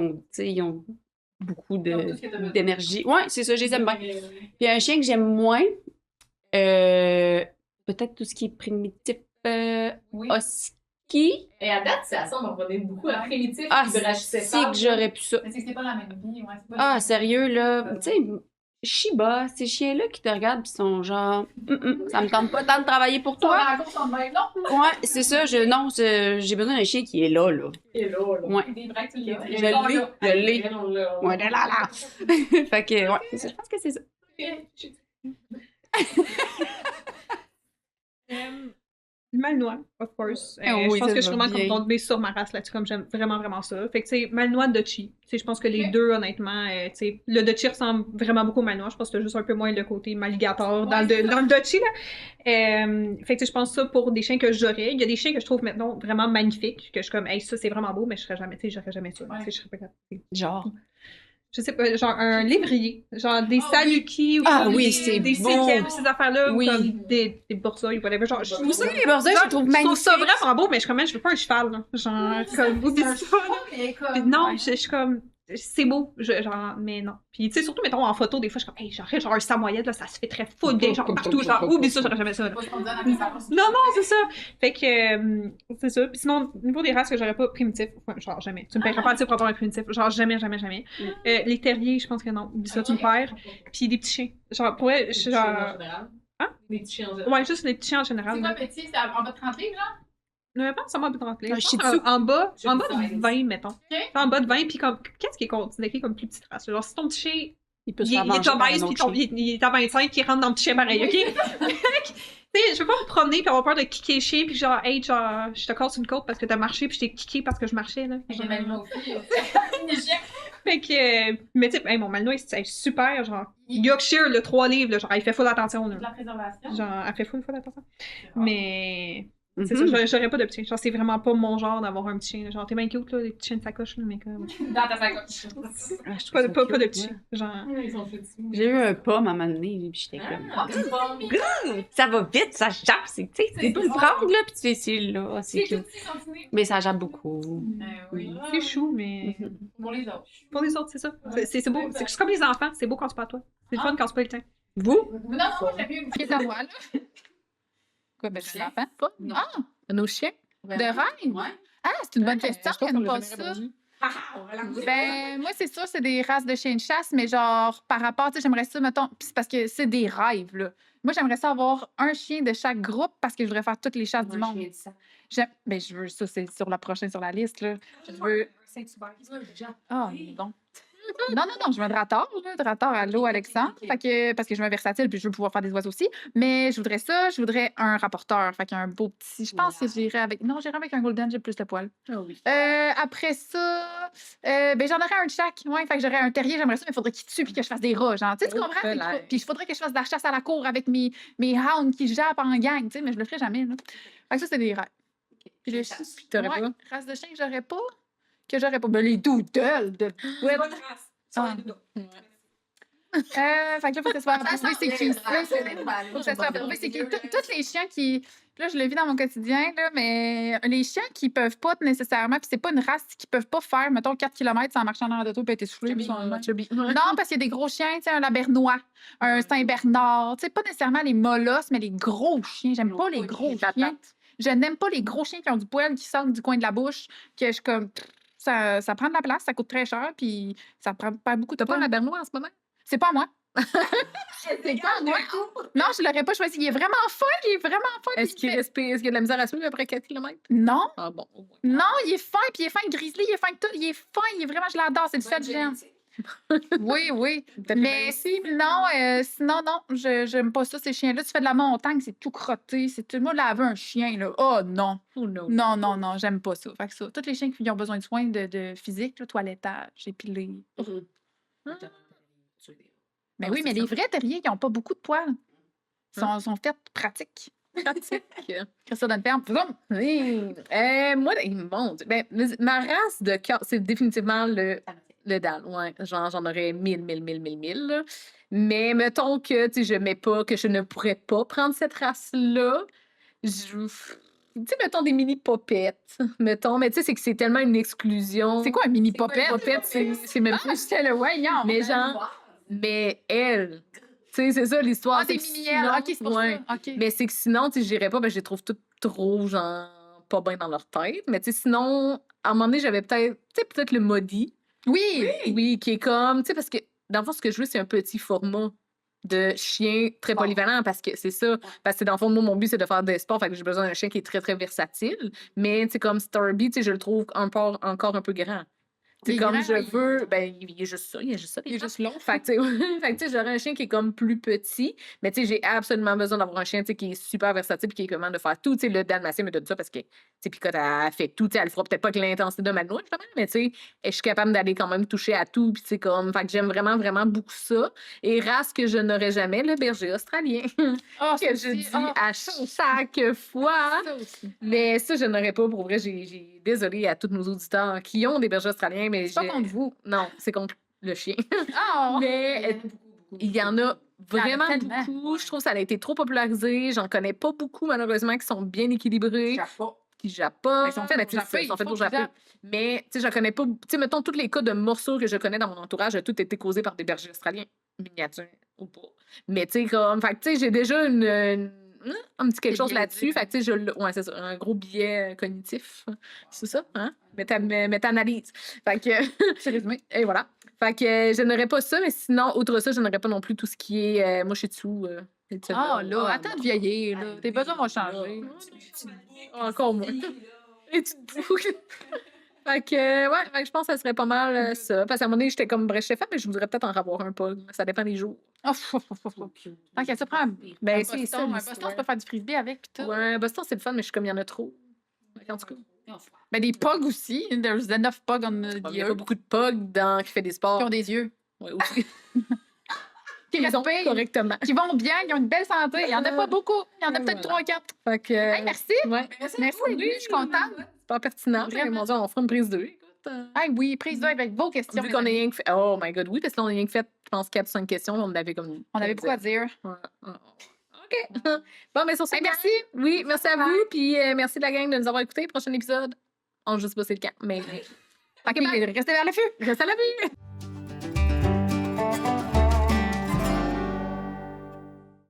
ont beaucoup d'énergie. Ouais, c'est ça, je les aime bien. Puis un chien que j'aime moins, peut-être tout ce qui est primitif, Oui. husky. Et à date, ça semble revenir beaucoup à primitif. Ah, qui rachissait c'est que j'aurais pu ça. Mais c'est que c'est pas la même vie, ouais. c'est pas Ah, la- sérieux, là. Tu sais, Shiba, ces chiens-là qui te regardent pis sont genre, ça me tente pas tant de travailler pour Toi, toi. la course en même, non? Ouais, c'est ça, j'ai besoin d'un chien qui est là, là. Et là. Ouais. Des braques, tu l'as. Je l'ai. Ouais, de là. Fait que, ouais, c'est ça, je pense que c'est ça. Le malinois, of course. Ah oui, je pense ça que je suis va vraiment bien. tombée sur ma race là-dessus, comme j'aime vraiment, vraiment ça. Fait que, tu sais, malinois, Dutchie. Tu sais, je pense que les deux, honnêtement, tu sais, le Dutchie ressemble vraiment beaucoup au malinois. Je pense que c'est juste un peu moins le côté malligator dans le Dutchie, là. Fait que, tu sais, je pense ça pour des chiens que j'aurais. Il y a des chiens que je trouve maintenant vraiment magnifiques, que je suis comme, hey, ça, c'est vraiment beau, mais je serais jamais, tu sais, j'aurais jamais ça. Tu sais, je serais pas capable. Genre. Je sais pas, genre un lévrier, genre des Ah saluki ou Ah comme oui, des, c'est des beau. séquelles, ces affaires-là, Oui. ou comme des boursoils, whatever. Genre, Vous savez, les borzeux, je les trouve je trouve ça magnifiques. vraiment beau, mais je suis comme, je veux pas un cheval, là. Genre, comme, oublie ça, là. Mais Puis comme... non, ouais. je suis comme, c'est beau, genre, mais non. Puis, tu sais, surtout, mettons, en photo, des fois, je suis comme, hey, j'aurais genre un samoyed, là, ça se fait très fou, bien, genre, partout, genre, oublie ça, j'aurais jamais ça, là. Pas ce qu'on dit dans la conférence. Non, c'est ça. Fait que, c'est ça. Puis sinon, au niveau des races que j'aurais pas primitif, enfin, genre jamais. Tu me paieras pas assez pour avoir un primitif. Genre jamais, jamais, jamais. Les terriers, je pense que non. Oublie ça, tu me perds. Puis des petits chiens. Genre, pour vrai, genre. Hein? Des petits chiens en général. Ouais, juste les petits chiens en général. C'est quoi, là. petit? C'est en bas de 30 livres, genre? Non, pas nécessairement de rentrer. Un shih tzu. En bas Je sais de 20, mettons. En bas de 20, puis comme, qu'est-ce qui est considéré comme plus petite race? Genre, si ton petit chien, Il peut se il faire est manger par un obèse, puis autre chien. il est à 25, qui rentre dans le petit chien pareil, OK? Tu sais, je veux pas me promener puis avoir peur de kicker le chien puis genre, hey, genre, je te casse une côte parce que t'as marché puis je t'ai kické parce que je marchais, là. J'ai mal aussi. Fait que, mais tu sais, hey, mon malinois, c'est super, genre, Yorkshire, le 3 livres, là, genre, il fait full attention, là. La préservation. Genre, elle fait full attention. Mais, c'est Mhm. ça, j'aurais pas de petit chien. Genre, c'est vraiment pas mon genre d'avoir un petit chien. Genre, t'es bien cute, là, les petits chiens de sacoche, là, mais comme. Dans ta sacoche. Ah, je trouve ça Pas de cute, petit ouais. chien. Genre. Ils sont petits. J'ai eu un pomme à un moment donné, puis j'étais comme, Ah, une pomme. ça va vite, ça jappe, tu sais, tu peux le prendre, là, puis tu fais ci, là, c'est C'est tout cute. petit, centimètres. Mais ça jappe beaucoup. Oui. C'est chou, mais. Mhm. Pour les autres. Pour les autres, c'est ça. C'est beau. C'est comme les enfants, c'est beau quand c'est pas à toi. C'est le fun quand c'est pas le tien. Vous? Non, moi, j'aime mieux une petite à moi, là. Quoi, ben, j'ai un enfant? Pas? Non. Ah, nos chiens. De reine? Ouais. Ah, c'est une bonne Ouais, question. je pense J'aime qu'on pas l'a ça. jamais répondu. Ben, moi, c'est sûr, c'est des races de chiens de chasse, mais genre, par rapport, tu sais, j'aimerais ça, mettons, pis c'est parce que c'est des rêves, là. Moi, j'aimerais ça avoir un chien de chaque groupe parce que je voudrais faire toutes les chasses du monde. Ben, je veux ça, c'est sur la prochaine sur la liste, là. Je veux. Ah, bon. Non, je veux un drator, là. Drator à l'eau, Alexandre. Fait que, parce que je veux un versatile, puis je veux pouvoir faire des oiseaux aussi. Mais je voudrais ça, je voudrais un rapporteur. Fait qu'un beau petit. Je pense que j'irais avec. Non, j'irais avec un golden, j'ai plus de poils. Ah oui. Après ça, ben j'en aurais un de chaque. Ouais, fait que j'aurais un terrier, j'aimerais ça, mais il faudrait qu'il tue puis que je fasse des rats, genre. Tu sais, tu Oh, comprends? Fait que là. puis il faudrait que je fasse de la chasse à la cour avec mes hounds qui jappent en gang, tu sais, mais je le ferais jamais, là. Fait que ça, c'est des rêves. Puis les chasses, Puis t'aurais ouais, pas? race de chien que j'aurais pas. Que j'aurais pas. Ben les doodles de. Ouais. Ah. Fait que là, faut que ça soit approuvé, c'est qui? Faut que ça soit approuvé, approuvé, c'est qui? Tous les chiens qui. Puis là, je le vis dans mon quotidien, là, mais les chiens qui peuvent pas nécessairement, puis c'est pas une race qui peuvent pas faire, mettons, 4 km sans marcher en arrière de toi, puis être essoufflé. puis sont- Chubby. Non, parce qu'il y a des gros chiens, tu sais, un Labernois, un Saint-Bernard, tu sais, pas nécessairement les molosses, mais les gros chiens. J'aime pas les gros chiens. Je n'aime pas les gros chiens qui ont du poil qui sortent du coin de la bouche, que je suis comme. Ça prend de la place, ça coûte très cher, puis ça prend pas beaucoup de T'as pas temps. un Labernois en ce moment? C'est pas à moi. C'est pas moi. Non, je l'aurais pas choisi. Il est vraiment fin, il est vraiment fin. Est-ce qu'il respire? Est-ce qu'il y a de la misère à suivre après 4 km? Non, Ah bon, au moins. non, il est fin, puis il est fin grizzly, il est fin tout. Il est fin, il est vraiment, je l'adore, c'est le seul que j'aime. Oui, oui. Peut-être Mais sinon, non, j'aime pas ça, ces chiens-là. Tu fais de la montagne, c'est tout crotté. C'est tout. Moi, laver un chien, là. Oh non. Oh no. Non, j'aime pas ça. Fait que ça, tous les chiens qui ont besoin de soins de physique, là, toilettage, épilé. Mais Ah, oui, c'est mais les ça. vrais terriers, ils ont pas beaucoup de poils. Ils sont faits pratiques. Pratique. Ça donne ferme. Oui. Moi, mon Dieu. Ben, ma race de cœur, c'est définitivement le dalle. Ouais. Genre, j'en aurais 1000. Là. Mais mettons que tu sais, je mets pas, que je ne pourrais pas prendre cette race-là. Tu sais, mettons des mini popettes. Mettons, mais tu sais, c'est que c'est tellement une exclusion. C'est quoi un mini popette? Popette, c'est même plus. J'étais le voyant. Mais genre, mais elle. Tu sais, c'est ça l'histoire. Ah, des c'est que mini-ailes. sinon- OK, c'est pour ouais. ça. OK. Mais c'est que sinon, tu sais, j'irais pas, je les trouve toutes trop, genre, pas bien dans leur tête. Mais tu sais, sinon, à un moment donné, j'avais peut-être le Modi. Oui. Oui, qui est comme, tu sais, parce que dans le fond, ce que je veux, c'est un petit format de chien très polyvalent parce que c'est ça. Parce que dans le fond, moi, mon but, c'est de faire des sports. Fait que j'ai besoin d'un chien qui est très, très versatile. Mais, tu sais, comme Starby, tu sais, je le trouve encore un peu grand. Il C'est est comme grand, je veux, ben, il est juste ça, il est juste ça. Il est juste long. Fait que, tu sais, fait que, tu sais, j'aurais un chien qui est comme plus petit, mais tu sais, j'ai absolument besoin d'avoir un chien, tu sais, qui est super versatile et qui est capable de faire tout. Tu sais, le dalmatien me donne ça parce que, tu sais, Picotte, elle fait tout. Tu sais, elle le fera peut-être pas avec l'intensité de Malinois, justement, mais tu sais, je suis capable d'aller quand même toucher à tout. Puis, tu sais, comme, fait que j'aime vraiment, vraiment beaucoup ça. Et race que je n'aurais jamais, le berger australien, Ah, que je dis à chaque fois. Ça aussi. Mais ça, je n'aurais pas. Pour vrai, j'ai désolé à tous nos auditeurs qui ont des bergers australiens, mais C'est pas j'ai- contre vous. non, c'est contre le chien. Ah! Mais il y en a vraiment tellement. beaucoup. Je trouve que ça a été trop popularisé. J'en connais pas beaucoup, malheureusement, qui sont bien équilibrés, qui jappent pas. Mais ils sont faits Mais pour tu sais, japper, ils sont faits il pour faut qu'ils japper. jappent. Mais tu sais, j'en connais pas. Tu sais, mettons, tous les cas de morceaux que je connais dans mon entourage, tout été causé par des bergers australiens, miniatures ou pas. Mais tu sais, comme. Fait que tu sais, j'ai déjà un petit quelque Des chose biais là-dessus. Fait que tu sais, ouais, c'est ça, un gros biais cognitif. C'est ça, hein? Méta-analyse. Fait que. C'est résumé. Et voilà. Fait que je n'aurais pas ça, mais sinon, outre ça, je n'aurais pas non plus tout ce qui est moi chez dessous. Ah, là, attends de vieillir, là. Tes besoins vont changer. Encore moins. Et tu te boucles. Fait que, ouais, fait que je pense que ça serait pas mal ça. Parce qu'à un moment donné, j'étais comme brèche femme, mais je voudrais peut-être en avoir un pug. Ça dépend des jours. Oh, Tant qu'à ça, prend un Ben, Boston. c'est ça. Un Boston, tu peux faire du frisbee avec, pis tout. Ouais, Boston, c'est le fun, mais je suis comme, il y en a trop. En tout cas, Ben, des pugs aussi. There's enough pugs on the il y a earth pas beaucoup de pugs qui fait des sports. qui ont des yeux. Ouais, aussi. Qui Ils ont respirent, correctement. qui vont bien, qui ont une belle santé. Il y en a pas beaucoup. Il y en a peut-être Voilà. 3-4. Fait que. Hey, merci. Ouais. Merci, Louis, je suis contente. C'est pas pertinent. Vraiment. Mon Dieu, on fera une prise 2. Écoute. Hey, oui, prise 2 avec vos questions. Vu mes qu'on a amis. rien que fait. Oh my god, oui, parce que là, on a rien que fait, je pense, 4 ou 5 questions. On avait comme. On avait beaucoup à dire. Ouais. OK. Bon, mais sur ce, Hey, merci. Oui, merci à vous. Puis merci de la gang de nous avoir écoutés. Prochain épisode. Je sais pas c'est le cas, mais. OK, restez vers le feu. Reste à la vue.